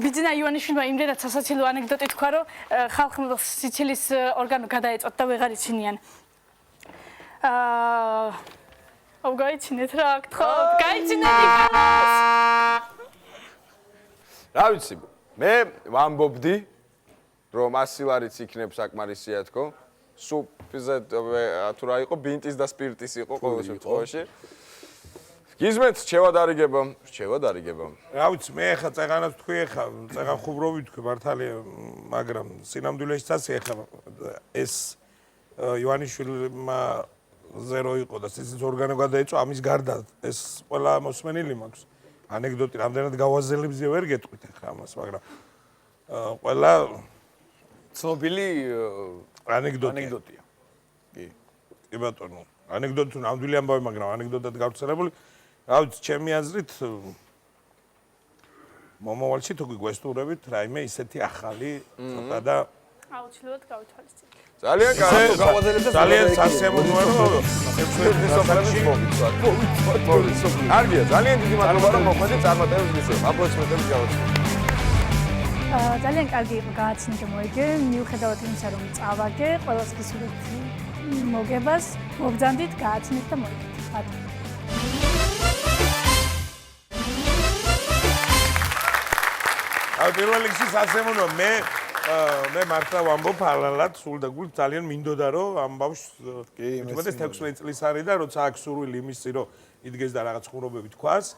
ბიძინა ივანიშვილმა იმდენად სასაცილო ანეკდოტი თქვა, რომ ხალხმა სიცილის ორგანო გადაეწოთ და ვეღარ იცინიან. გაიცინეთ რა, გთხოვთ, გაიცინეთ იქანას. რა ვიცი, მე ვამბობდი, რომ 100 ლარიც იქნებ საკმარისია თქო. სუპზე თუ რა იყო, ბინტის და სპირტის იყო ყოველ შემთხვევაში. გიზმეთ, რჩევა დარიგება. რა ვიცი, მე ხა წეღანას თქვი ხა, წეღან ხუბროვი თქვი მართალია, მაგრამ სინამდვილეშიც ეხა ეს ივანიშვილმა ზერო იყო და სიცოცხლის ორგანო გადაეწვა, ამის გარდა ეს ყველა მოსმენილი მაქვს. ანეკდოტი რამდენად გავაზელებზე ვერ გეტყვით ახლა ამას, მაგრამ ყველა ცნობილი ანეკდოტია. კი ბატონო, ანეკდოტი თუ ნამდვილი ამბავი, მაგრამ ანეკდოტად გავრცელებული, რა ვიცი, ჩემი აზრით მომავალში თუ გიგვესტურებით, რაიმე ისეთი ახალი ცოტა და აუცილებლად გავითვალისწინებთ. ძალიან კარგი გავაზელებს ძალიან სასიამოვნოა რომ კარგია, ძალიან დიდი მადლობა რომ მოხვედით წარმატებებს გისურვებთ. აპლოდისმენტები გავაცნობთ. ძალიან კარგი იყო გააცინე და მოიგე, მიუხედავად იმისა რომ წავაგე, ყველას გისურვებთ მოგებას, მოგძანდით, გააცინეთ და მოიგეთ. ბატონო. პირველ რიგში სასიამოვნოა მე მე მართლა ვამბობ ალალად სულ და გულ ძალიან მინდოდა რომ ამ ბავშვს თუმცა 16 წლის არის და როცა აქ სურვილი იმისი რომ იდგეს და რაღაც ხუმრობები თქვას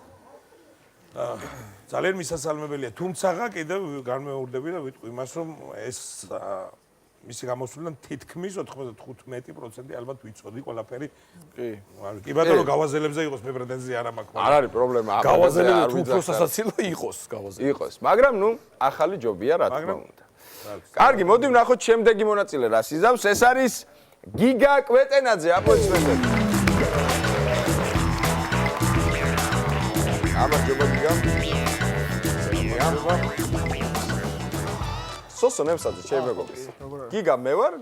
ძალიან მისასალმებელია თუმცა კიდევ განმეორდები და ვიტყვი იმას რომ ეს მისი გამოსვლიდან თითქმის 95% ალბათ ვიცოდი ყველაფერი კი ბატონო გავაზელებზე იყოს მე პრეტენზია არ მაქვს არ არის პრობლემა გავაზელები თუ უფრო სასაცილო იყოს გავაზელები იყოს მაგრამ ნუ ახალი ჯობია რა თქმა უნდა კარგი მოდი ვნახოთ შემდეგი მონაწილე რას იზამს ეს არის გიგა კვეტენაძე აპლოდისმენტები გამარჯობა გიგა სოსო ნემსაძე ჩემი მეგობრის გიგა მე ვარ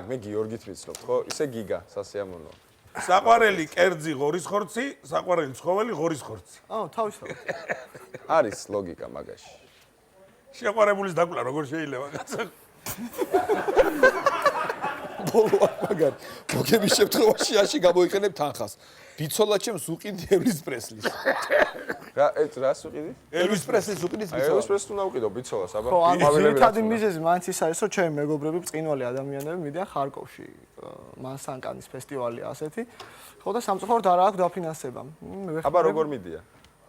მე გიორგით ვიცნობ ხო ისე გიგა სასიამოვნო საყვარელი კერძი ღორის ხორცი საყვარელი ცხოველი ღორის ხორცი თავისთავად არის ლოგიკა მაგაში შეყვარებულის დაკლა როგორ შეიძლება კაცო ბოლო მაგარი მოგების შემთხვევაში აში გამოიყენებ თანხას ბიცოლა ჩემს უყიდი ელვის პრესლის რა სუყიდი ელვის პრესლის უყიდის ელვის პრესლის უნდა უყიდო ბიცოლას აბა ხო ძირითადი მიზეზი მაინც ის არის რომ ჩემი მეგობრები ბრწყინვალე ადამიანები მიდიან ხარკოვში მანსანკანის ფესტივალია ასეთი ხო და სამწუხაროდ არ აქვს დაფინანსება აბა როგორ მიდია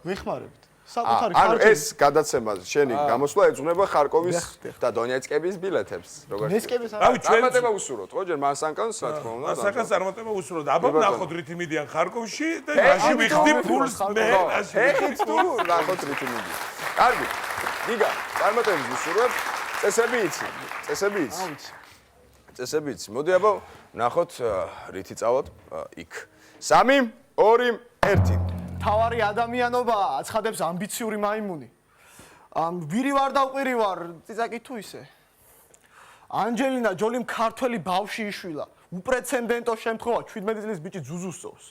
ვიხმარებთ საკუთარი ანუ ეს გადაცემა შენი გამოსვლა ეძღვნება ხარკოვის და დონეცკების ბილეთებს როგორ დონეცკების რავი ჩვენ წარმატება უსურვოთ ხო ჯერ მანსანკანს რა თქმა უნდა მასაკანს წარმატება უსურვოთ აბა ნახოთ რითი მიდიან ხარკოვში და მაშინ ვიხდი ფულს მე ეხით თუ ნახოთ რითი მიდიან კარგი გიგა წარმატებას უსურვებ წესები იცი მოდი აბა ნახოთ რითი წავად იქ 3 2 1 თავარი ადამიანობა აცხადებს ამბიციური მაიმუნი. ვირი ვარ და უყვირი ვარ, წიწაკი თუ ისე. ანჯელინა ჯოლიმ ქართველი ბავში იშვილა. უპრეცედენტო შემთხვევა 17 წლის ბიჭი ძუძუს წოვს.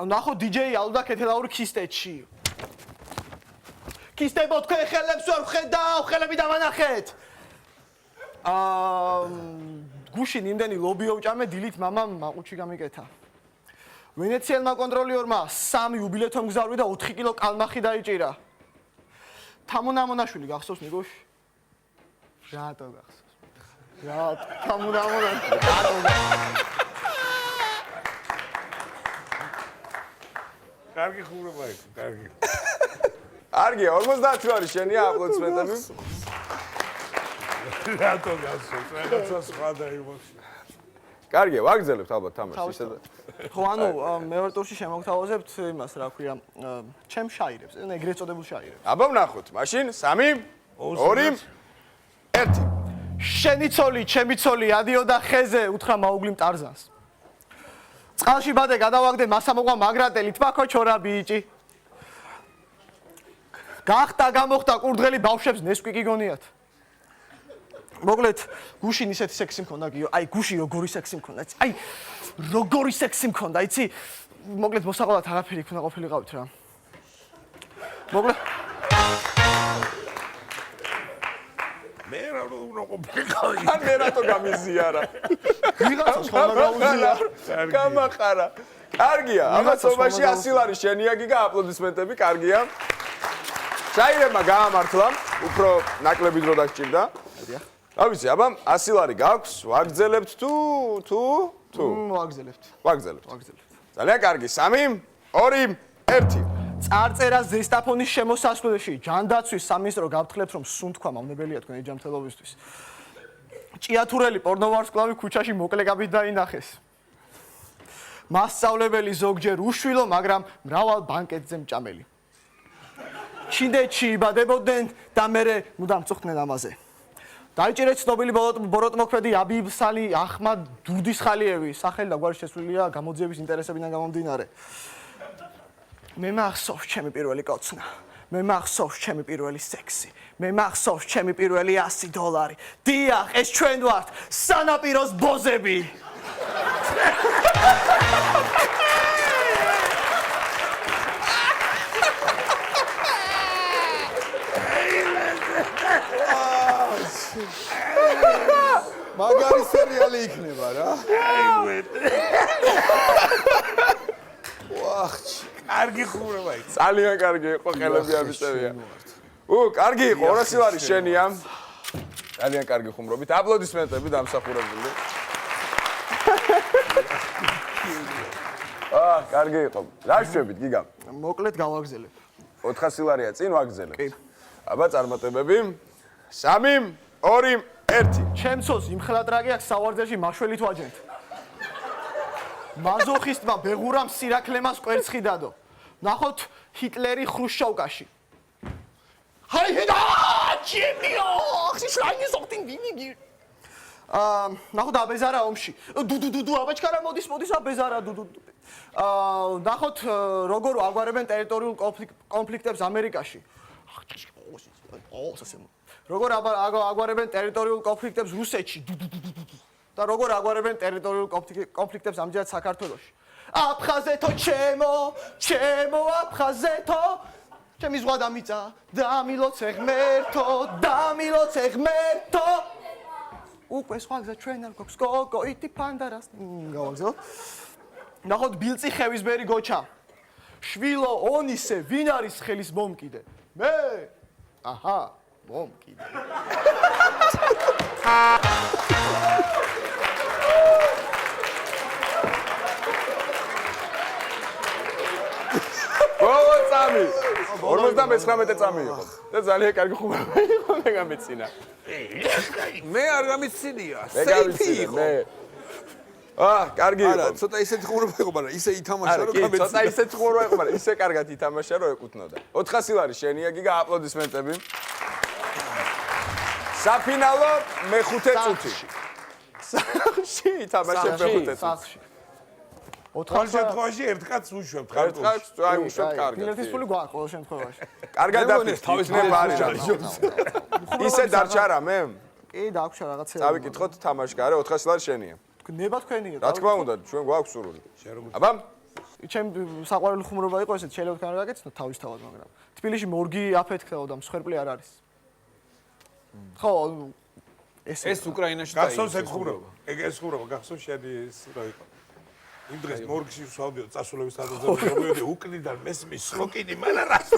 ნახო დიჯეი ალდა ქეთელაური ქისტეთში. ქისტებო თქვენ ხელებს ვერ ვხედავ, ხელები დამანახეთ. გუშინ იმდენი ლობიო ვჭამე დილით მამამ მაყუჩი გამიკეთა. ვენეციელმა კონტროლიორმა 3 უბილეთო მგზავრი და 4 კილო კალმახი დაიჭირა. თამუნამონაშვილი გახსოვს ნიგოშ? რატო გახსოვს? რატო? თამუნამონაშვილი. კარგი ხურება იქ, კარგი. კარგია, 50 არის შენია აპლოდისმენტები. რატო გახსოვს? რაღაცა სხვა დაიმოს. კარგია, ვაგრძელებთ ალბათ თამაშს ისე და ხო, ანუ მეორე ტურში შემოგთავაზებთ იმას, რა ქვია, ჩემ შაირებს, ეგრეთ წოდებულ შაირებს. აბა ვნახოთ, მაშინ 3 2 1 შენი ცოლი, ჩემი ცოლი, ადიოდა ხეზე, უთხრა მაუგლიმ ტარზანს. წყალში ბადე გადავაგდე, მასა მოგვა მაგრატელი, თვაქო ჩორა ბიჭი. გახტა გამოხდა კურდღელი ბავშვებს ნესკვიკი გონიათ. მოკლედ, გუშინ ისეთი სექსი მქონდა გიო. აი, გუში როგორი სექსი მქონდა, იცი? აი, როგორი სექსი მქონდა, იცი? მოკლედ, მოსაყოლად არაფერი იქნა ყოფილიყავით რა. მოკლედ მე რა უნდა ყოფილიყავი? ან მე რატო გამიზიარა? ვიღაცას ხომ გაუზია? გამაყარა. კარგია, ამაცობაში 100 ლარი შენია გიგა, აპლოდისმენტები, კარგია. შაირებმა გაამართლა, უფრო ნაკლები დრო დაგჭირდა. რა ვიცი, აბა 100 ლარი გაქვს, ვაგრძელებთ თუ ვაგრძელებთ. ძალიან კარგი, 3 2 1 წარწერა ზესტაფონის შემოსასვლელში ჯანდაცვის სამინისტრო გავთხრებს რომ სუნთქვა მავნებელია თქვენი ჯანმრთელობისთვის. ჭიათურელი პორნოვარსკლავი ქუჩაში მოკლეკაბით დაინახეს. მასწავლებელი ზოგჯერ უშვილო, მაგრამ მრავალ ბანკეტზე მჭამელი. ჩინეთში იბადებოდნენ და მერე მუდამ წუხდნენ ამაზე. დაიჭირეთ ცნობილი ბოროტმოქმედი აბიბსალი ახმად დუდისხალიევი, სახელი და გვარი შესულია გამოძიების ინტერესებიდან გამომდინარე. მე მახსოვს ჩემი პირველი კოცნა. მე მახსოვს ჩემი პირველი სექსი. მე მახსოვს ჩემი პირველი $100. დიახ, ეს ჩვენ ვართ, სანაპიროს ბოზები. მაგარი სერიალი იქნება რა. ვახჩი. კარგი ხურება იქ. ძალიან კარგი იყო, ხელები ამისევია. კარგი იყო, 200 ლარი შენია. ძალიან კარგი ხუმრობით. აპლოდისმენტები დამსახურებული. კარგი იყო. რა შეშვებით, გიგა? მოკლედ გავაგზელებ. 400 ლარია წინ ვაგზელებ. კი. აბა წარმატებები. 3, 2, 1. ჩემცოს იმხლატრაკი აქვს სავარძელში მაშველით ვაჯენთ. მაზოხისტმა ბეღურამ სირაკლემას კვერცხი დადო. ნახოთ ჰიტლერი ხრუშჩოვკაში. ჰაი ჰედა ჩემიო, ხიშლაინი ზოხტინ ვინიგი. ნახოთ აბეზარა ომში. დუდუდუდუ აბაჩკარა მოდის აბეზარა დუდუდუ. ნახოთ როგორ აგვარებენ ტერიტორიულ კონფლიქტებს ამერიკაში. როგორ აგვარებენ ტერიტორიულ კონფლიქტებს რუსეთში. და როგორ აგვარებენ ტერიტორიულ კონფლიქტებს ამჯერად საქართველოში. აფხაზეთო ჩემო აფხაზეთო ჩემი ზღვა დამიწა დამილოცე ღმერთო უკვე სხვა გზა ჩვენ არ გვაქვს კოკოიტი პანდარას გავაგზავნო ნახოთ ბილწი ხევისბერი გოჩა შვილო ონისე ვინ არის ხელის მომკიდე მე აჰა მომკიდე წამი 59 წამი იყო და ძალიან კარგი ხუმრობა იყო მე გამეცინა მე არ გამიცინია მე გამეცინა კარგი იყო არა ცოტა ისეთი ხუმრობა იყო მაგრამ ისე ითამაშა რომ გამეცინა ცოტა ისეთი ხუმრობა იყო მაგრამ ისე კარგად ითამაშა რომ ეკუთვნოდა 400 ლარი შენია გიგა აპლოდისმენტები საფინალო მეხუთე წუთი სახში ითამაშა მეხუთე წუთი 4 შემთხვევაში ერთ კაცს უშვებთ ხარ. ერთ კაცს აი უშვებთ კარგად. ბილეთის ფული გვაქვს ყოველ შემთხვევაში. კარგად დაფიქრე თავის ნებარი. ისე დარჩა რა მე? კი, დაგვშა რაღაცა. დავიკითხოთ თამაშგარე 400 ლარი შენია. ნება თქვენია. რა თქმა უნდა, ჩვენ გვაქვს სურვილი. აბა? ჩემ საყვარელი ხუმრობა იყო ესეთ შეიძლება თქვენ რა გაკეთოთ თავისთავად, მაგრამ თბილისში მორგი აფეთქეო და მსხვერპლი არ არის. ხო, ეს უკრაინაში და გახსოვს ეს ხუმრობა? ეს ხუმრობა გახსოვს შენი ეს რა იყო? იმ დღეს მორგში ვსვავდიო წასულების სადაზო მოვიდი უკნიდან მესმის სლოკინი მან არას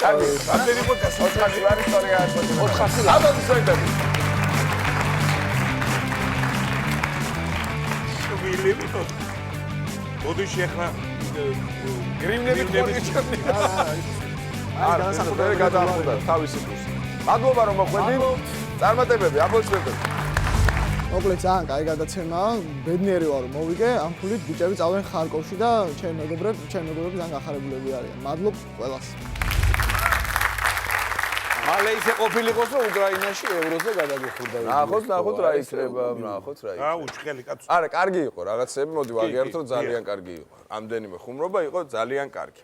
კარგი ამდენი პოდკასტი 400 ლარი სწორია 400 ლარი აბა ზოიდები შუბილები მოდი შეხლა გრიმნები მორგი ჩქნი არა მე გადაახოდა თავისი პლუსი მადლობა რომ მოხვედი წარმატებები აპლოდისმენტები მოკლედ ძალიან კაი გადაცემაა. ბედნიერი ვარ რომ მოვიგე. ამ ფულით ბიჭები წავენ ხარკოვში და ჩემი მეგობრები ძალიან გახარებულები არიან. მადლობ ყველას. მალე ისე ყოფილიყოს რომ უკრაინაში ევროზე გადაგიხურდა. ნახოთ რა იქნება, ნახოთ რა იქნება. უჩხელი კაცო. არა, კარგი იყო რაღაცები, მოდი ვაგიაროთ, ძალიან კარგი იყო. ამდენიმე ხუმრობა იყო ძალიან კარგი.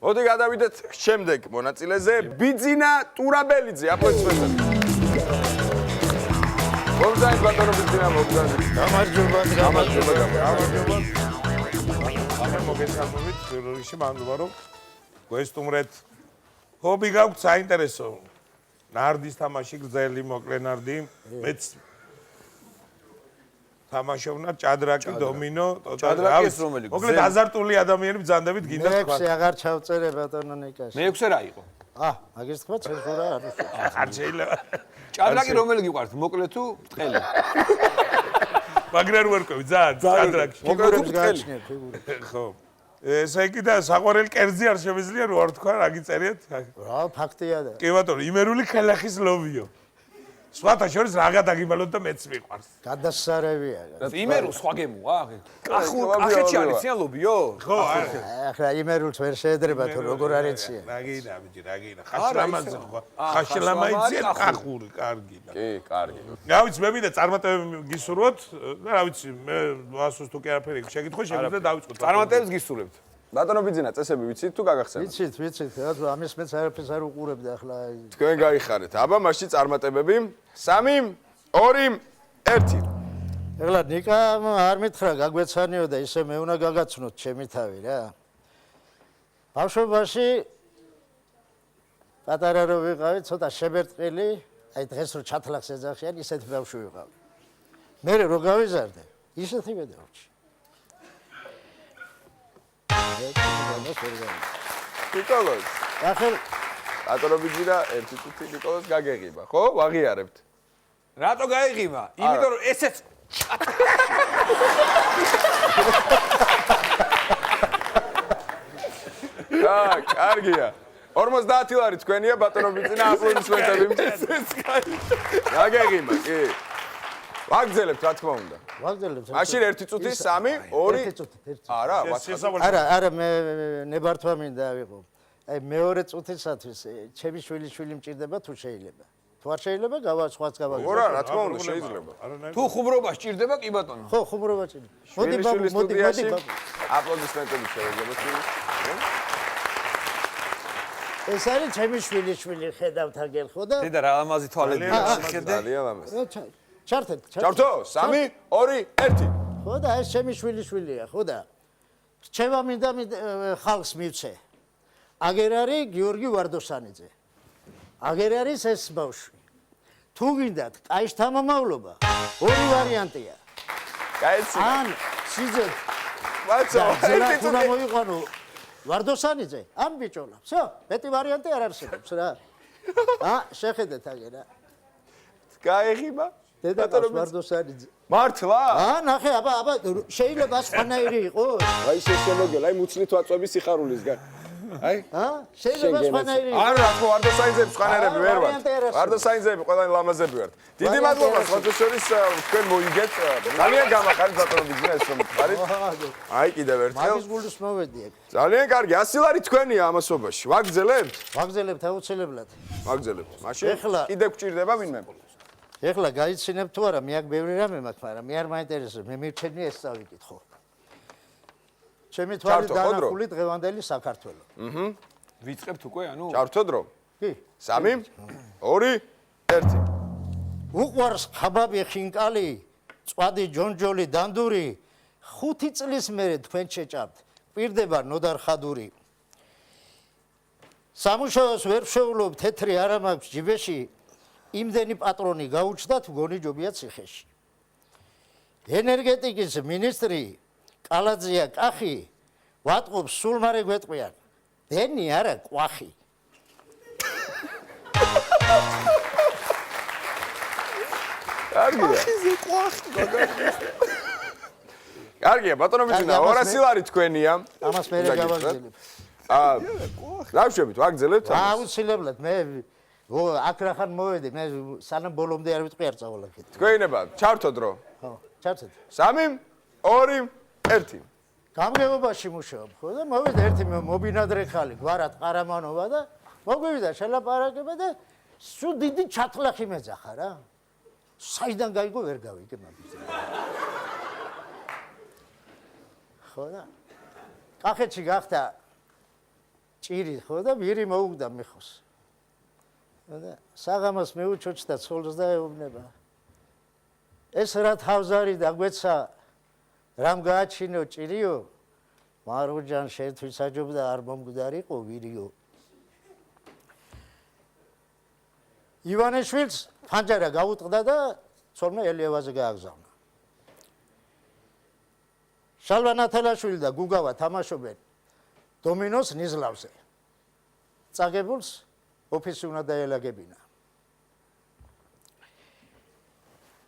მოდი გადავიდეთ შემდეგ მონაწილეზე. ბიძინა ტურაბელიძე, აპლოდისმენტები. მომძაინს ბატონო ბიძინა მომძაინს. გამარჯობა. ახლა მოგესალმებით, პირველში მადლობა რომ გვესტუმრეთ. ჰობი გაქვთ საინტერესო. ნარდის თამაში გრძელი მოკლე ნარდი. მეც თამაშობნა ჭადრაკი, დომინო, ჭადრაკის რომელი? მოკლედ აზარტული ადამიანები ბრძანდებით გინდა თქვა. მე აღარ ჩავწერე ბატონო ნიკაში. მე-6 რა იყო? მაგის თქვა ცენზურა არის. არ შეიძლება. ჭადრაკი რომელი გიყვართ? მოკლე თუ ბრტყელი? მაგრამ ვერ ყვი ძალიან ჭადრაკში. მოკლე თუ ბრტყელი? ხო. ესე იგი და საყვარელი კერძი არ შემიძლია რო არ თქვა რა გიწერიათ? რა ფაქტია და. კი ბატონო, იმერული ხელახის ლოვიო. სხვათა შორის რა დაგიმალოთ და მეც მიყვარს. გადასარევია. იმერულ სხვა გემოა? კახეთში არის ციან ლობიო? ხო, ახლა იმერულს ვერ შეედრება თუ როგორ არიციან. რაგინა ბიჭი, რაგინა. ხაშლამაძე ხო? ხაშლამაძე კახური, კარგი. კი, კარგი. რა ვიცი, მე მინდა წარმატებები გისურვოთ და რა ვიცი, მე ვასოს თუ კი არაფერი შეგითხო, შეგვიძლია დავიწყოთ. წარმატებებს გისურვებთ. ბატონო ბიძინა, წესები ვიცით თუ გაგახსენებთ? ვიცით, ამის მეც არაფერს არ უყურებდი ახლა. თქვენ გაიხარეთ. აბა მაშინ წარმატებები. 3, 2, 1. ეხლა ნიკამ არ მითხრა გაგვეცანიო და ისე მე უნდა გაგაცნოთ ჩემი თავი რა. ბავშვობაში პატარა რო ვიყავი, ცოტა შებერტყილი, აი დღეს რო ჩათლახს ეძახიან, ისეთი ბავშვი ვიყავი. მე რო გავიზარდე, ისეთი მედავჭი. ნიკოლოზ. ბატონობიძე და 1 წუთი ნიკოლას გაგეღიმა, ხო? ვაღიარებთ. რატო გაიღიმა? იმიტომ რომ ესეც კარგია. 50 ლარი თქვენია ბატონობიძე და აპლოდისმენტები. გაგეღიმა, კი. ვაგზელებთ, რა თქმა უნდა. ვაგზელებთ. მაშინ 1 წუთი 3, 2. 1 წუთი, 1 წუთი. არა, არა, მე ნებართვა მინდა ავიღო. აი მეორე წუთისათვის ჩემი შვილი მჭირდება თუ შეიძლება. თუ არ შეიძლება, სხვაც გავაგზავნე. ხო რა, რა თქმა უნდა, შეიძლება. თუ ხუმრობა სჭირდება, კი ბატონო. ხო, ხუმრობა სჭირდება. მოდი ბაბუ, მოდი. აპლოდისმენტები შეიძლება. ეს არის ჩემი შვილი, ხედავთ აგერ ხო და? დედა რა ლამაზი თვალები შეხედე. ძალიან ლამაზი. ჩართეთ. ჩართო, 3, 2, 1. ხო და ეს ჩემი შვილია, ხო და? რჩევა მინდა ხალხს მივცე. აგერ არის გიორგი ვარდოსანიძე. აგერ არის ეს ბავშვი. თუ გინდათ კაი შთამომავლობა, ორი ვარიანტია. კაიცი. ან სიძეთ. ვაცო, ერთი უნდა მოიყვანო ვარდოსანიძე, ან ბიჭოლა. всё, მეტი ვარიანტი არ არსებობს რა. შეხედეთ აგერა. გაეღიმა? დედა ვარდოსანიძე. მართლა? ნახე, აბა, შეიძლება სხვანაირი იყოს. აი ეს შემოგელა, აი მუცლით ვაწვევი სიხარულისგან. აი? შეიძლება სხვანაირი იყოს. არა, ხო, ვარდოსანიძეები სხვანაირები ვერ ვართ. ვარდოსანიძეები ყველანი ლამაზები ვართ. დიდი მადლობა, სხვათა შორის თქვენ მოიგეთ. ძალიან გამახარეთ ბატონობიძე ეს რომ ხარით. აი კიდევ ერთხელ. მაგის გულს მოვედი აქ. ძალიან კარგი, 100 ლარი თქვენია ამასობაში. ვაგზელებთ? ვაგზელებთ აუცილებლად. ვაგზელებთ. მაშინ კიდე გჭირდება ვინმე? ეხლა გაიცინებ თუ არა, მე აქ ბევრი რამე მაქვს, მაგრამ მე არ მაინტერესებს, მე მირჩენია ეს წავიკითხო. ჩემი თვალი დანახული დღევანდელი საქართველო. ვიწყებთ უკვე, ანუ? ჩართოდ რომ? კი. 3, 2, 1. უყვარს ხაბაბი ხინკალი, წვადი ჯონჯოლი დანდური, 5 წლის მერე თქვენ შეჭამთ, პირდება ნოდარ ხადური. სამუშაოს ვერ შეულობ, თეთრი არ მაქვს ჯიბეში, იმდენი პატრონი გაუჩნდათ, გონი ჯობია ციხეში. ენერგეტიკის მინისტრი კალაძია კახი, ვატყობს სულ მარე გვეტყვიან, დენი არა ყვახი. კარგია. კარგია, ბატონობიძე, 200 ლარი თქვენია. ამას მე გავაგზავნებ. დავშვებით, ვაგზელებთ ამას. აუცილებლად, მე აქ რახან მოვედი, მე სანამ ბოლომდე არ ვიტყვი არ წავალახეთ. თქვენება, ჩართო დრო. ხო, ჩართეთ. 3, 2, 1. გამგებობაში მუშაობ, ხო და მოვიდა ერთი მობინადრე ხალი, გვარად ყარამანობა და მოგვივიდა შელაპარაკება და სულ დიდი ჩათლახი მეძახა რა. საიდან გაიგო ვერ გავიგე მაგის. ხო და კახეთში გახდა ჭირი, ხო და ვირი მოუგდა მეხოს. და საღამოს მეუჩოჩდა ცოლს და ეუბნება. ეს რა თავზარი დაგვეცა რამ გააჩინო ჭირიო? მარუჯან შენთვის აჯობდა არ მომგვდარიყო ვირიო. ივანიშვილს ფანჯარა გაუტყდა და ცოლმა ელიევაზე გააგზავნა. შალვა ნათელაშვილი და გუგავა თამაშობენ დომინოს ნიზლავზე. წაგებულს ოფისი უნდა დაელაგებინა.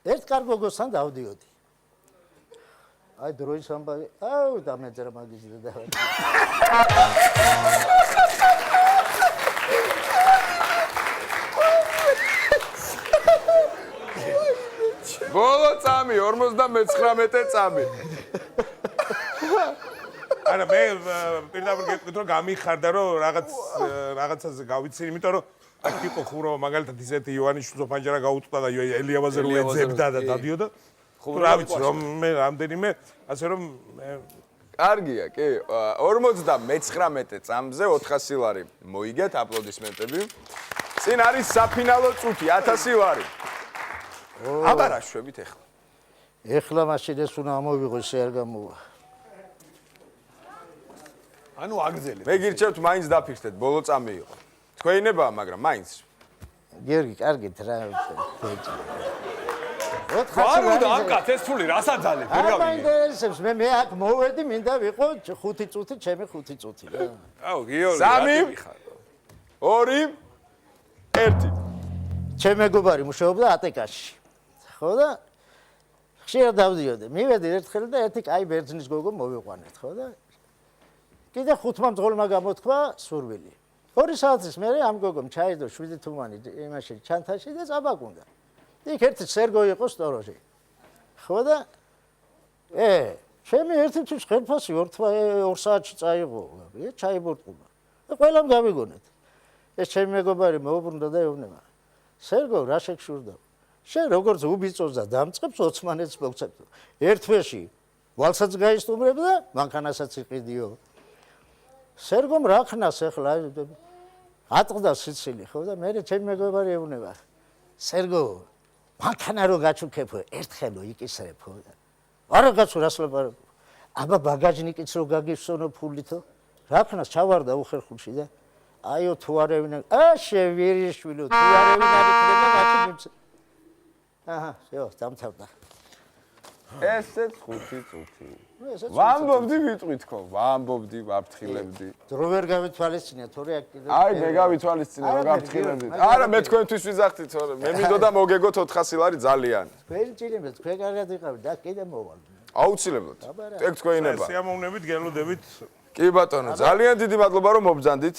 ერთ კარგოგოსთან დავდიოდი. აი დროის ამბავი, აუ დამეძრა მაგის და დავა. ბოლო წამი 59 წამი. არა მე პირდაპირ გეტყვით რომ გამიხარდა რომ რაღაცაზე გავიცინე, იმიტომ რომ აქ იყო ხურობა მაგალითად ისეთი ივანიშვილს ფანჯარა გაუტყდა და ელიევაზე რო ეძებდა და დადიოდა. რა ვიცი რომ მე რამდენიმე ასე რომ კარგია, კი. 59 წამზე 400 ლარი მოიგეთ, აპლოდისმენტები. წინ არის საფინალო წუთი 1000 ლარი. აბა რა შვებით ახლა? ეხლა მაშინ ეს უნდა ამოვიღო, ესე არ გამოვა. ანუ აგზელებ. მე გირჩევთ მაინც დაფიქრდეთ, ბოლო წამი იყო. თქვენებაა, მაგრამ მაინც. გიორგი, კარგით რა. არ უნდა ამკაც ეს ფული რას აძალებ? ვერ გავიგე. არ მაინტერესებს, მე აქ მოვედი, მინდა ვიყო 5 წუთი, ჩემი 5 წუთი რა. აუ გიორგი, 3, 2, 1. ჩემი მეგობარი მუშაობდა ატეკაში. ხო და ხშირად დავდიოდი. მივედი ერთხელ და ერთი კაი ბერძნის გოგო მოვიყვანეთ, ხო და კიდე 5 მძღოლმა გამოთქვა სურვილი. 2 საათის მერე ამ გოგომ ჩაიდო 7 თუმანი იმაში ჩანთაში და წაბაკუნდა. იქ ერთი სერგო იყო სტოროჟი. ხო და ჩემი ერთი თვის ხელფასი 2 საათში წაიღო. ჩაიბურტყუმა. და ყველამ გავიგონეთ. ეს ჩემი მეგობარი მოუბრუნდა და ეუბნება. სერგო რა შეგშურდა? შენ როგორც უბიწოს და დამწყებს ოცმანეთს მოგცემ. ერთ თვეში ვალსაც გაისტუმრებ და მანქანასაც იყიდიო. სერგომ რა ხნას ახლა ატყდა სიცილი ხო და მე ჩემი მეგობარი ეუბნება. სერგო მანქანა რო გაჩუქებო ერთხელო იკისრებო. არა კაცო რას ლაპარაკობ? აბა ბაგაჟნიკიც რო გაგიფსონო ფულითო? რა ხნას ჩავარდა უხერხულში და აიო თუ არ ევინა შევირიშვილო თუ არ ევინა იქნება მაშინ მიცე აჰა შეო დამთავრდა ესეც 5 წუთი ვამბობდი ვიტყვით ხო ვამბობდი ვაფრთხილებდი დრო ვერ გავითვალისწინე თორე აქ კიდე აი მე გავითვალისწინე რომ გავფრთხილებდი არა მე თქვენთვის ვიზახთი თორე მე მინდოდა მოგეგოთ 400 ლარი ძალიან თქვენ ჭირებთ თქვენ კარგად იყავით და კიდე მოვალ აუცილებლად ეგ თქვენება სიამოვნებით გელოდებით კი ბატონო ძალიან დიდი მადლობა რომ მობრძანდით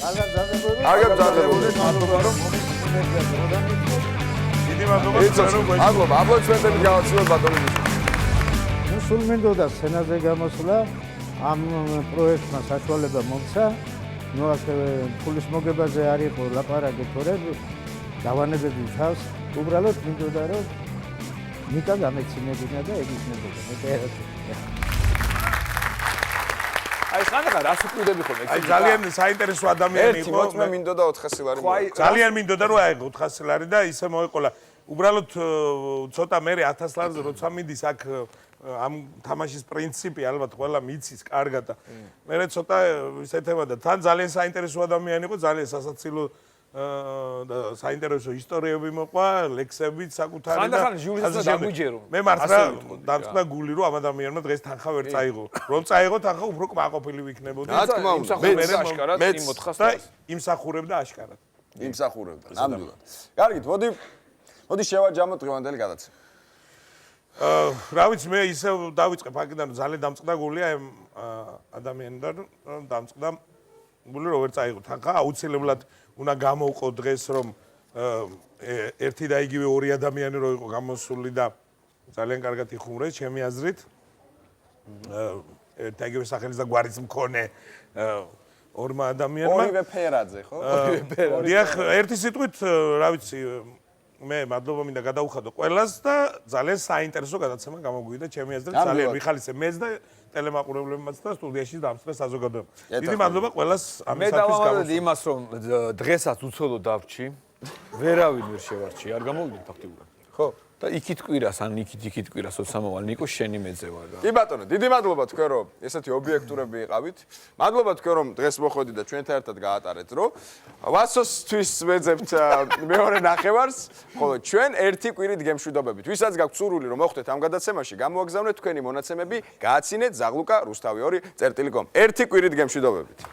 კარგად მზადებული მადლობა რომ დიდი მადლობა მადლობა აპლოდისმენტები გავაცილოთ ბატონო სულ მინდოდა სცენაზე გამოსვლა ამ პროექტმა საშუალება მომცა ნუ ასევე ფულის მოგებაზე არ იყო ლაპარაკი თორე დავანებები თავს უბრალოდ მინდოდა რომ ნიკა გამეცინებინა და ეგ იქნებოდა მე აი ხანდახან რას უკვირდები ხოლმე? აი ძალიან საინტერესო ადამიანი იყო. ერთი მოწმე მინდოდა 400 ლარი. ძალიან მინდოდა რომ აიღო 400 ლარი და ისე მოეყოლა. უბრალოდ ცოტა მე 1000 ლარზე როცა მიდის აქ ამ თამაშის პრინციპი ალბათ ყველა მიცის კარგად და მე ცოტა ისეთება და თან ძალიან საინტერესო ადამიანი იყო, ძალიან სასაცილო და საინტერესო ისტორიები მოყვა, ლექსებიც საკუთარი და ხანდახან ჟურნალისტმა დაგვიჯერო. მე მართლა დამწყდა გული რომ ამ ადამიანმა დღეს თანხა ვერ წაიღო. რომ წაიღო თანხა უფრო კმაყოფილი ვიქნებოდი. რა თქმა უნდა, მე აშკარად იმ 400 იმსახურებდა აშკარად. იმსახურებდა. ნამდვილად. კარგით, მოდი შევაჯამოთ დღევანდელი გადაცემა. რა ვიცი მე ისე დავიწყებ აქედან ძალიან დამწყდა გულია ამ ადამიანთან რომ დამწყდა გული რომ ვერ წაიღო თანხა აუცილებლად უნდა გამოვყო დღეს რომ ერთი და იგივე ორი ადამიანი რო იყო გამოსული და ძალიან კარგად იხუმრეს ჩემი აზრით და იგივე სახელის და გვარის მქონე ორმა ადამიანმა ორივე ფერაძე ხო? ორივე ფერაძე. დიახ, ერთი სიტყვით რა ვიცი მე მადლობა მინდა გადაუხადო ყველას და ძალიან საინტერესო გადაცემა გამოგვივიდა ჩემი აზრით ძალიან მიხალისე მეც და ტელემაყურებლებმაც და სტუდიაში დამწყდა საზოგადოება. დიდი მადლობა ყველას მე ამისათვის დავამატებდი იმას რომ დღესაც უცოდო დავჭი ვერავინ ვერ შევარჩი არ გამოვიდნენ ფაქტიურად ხო და იქით კვირას ან იქით კვირას ოცამოვალ ნიკო შენი მეძევა და კი ბატონო დიდი მადლობა თქვენ რომ ესეთი ობიექტურები იყავით მადლობა თქვენ რომ დღეს მოხვედით და ჩვენთან ერთად გაატარეთ რომ ვასოსთვის ვეძებთ მეორე ნახევარს ხოლო ჩვენ ერთი კვირით გემშვიდობებით ვისაც გაქვთ სურვილი რომ მოხვდეთ ამ გადაცემაში გამოაგზავნეთ თქვენი მონაცემები გააცინეთ ზაღლუკა რუსთავი 2.com ერთი კვირით გემშვიდობებით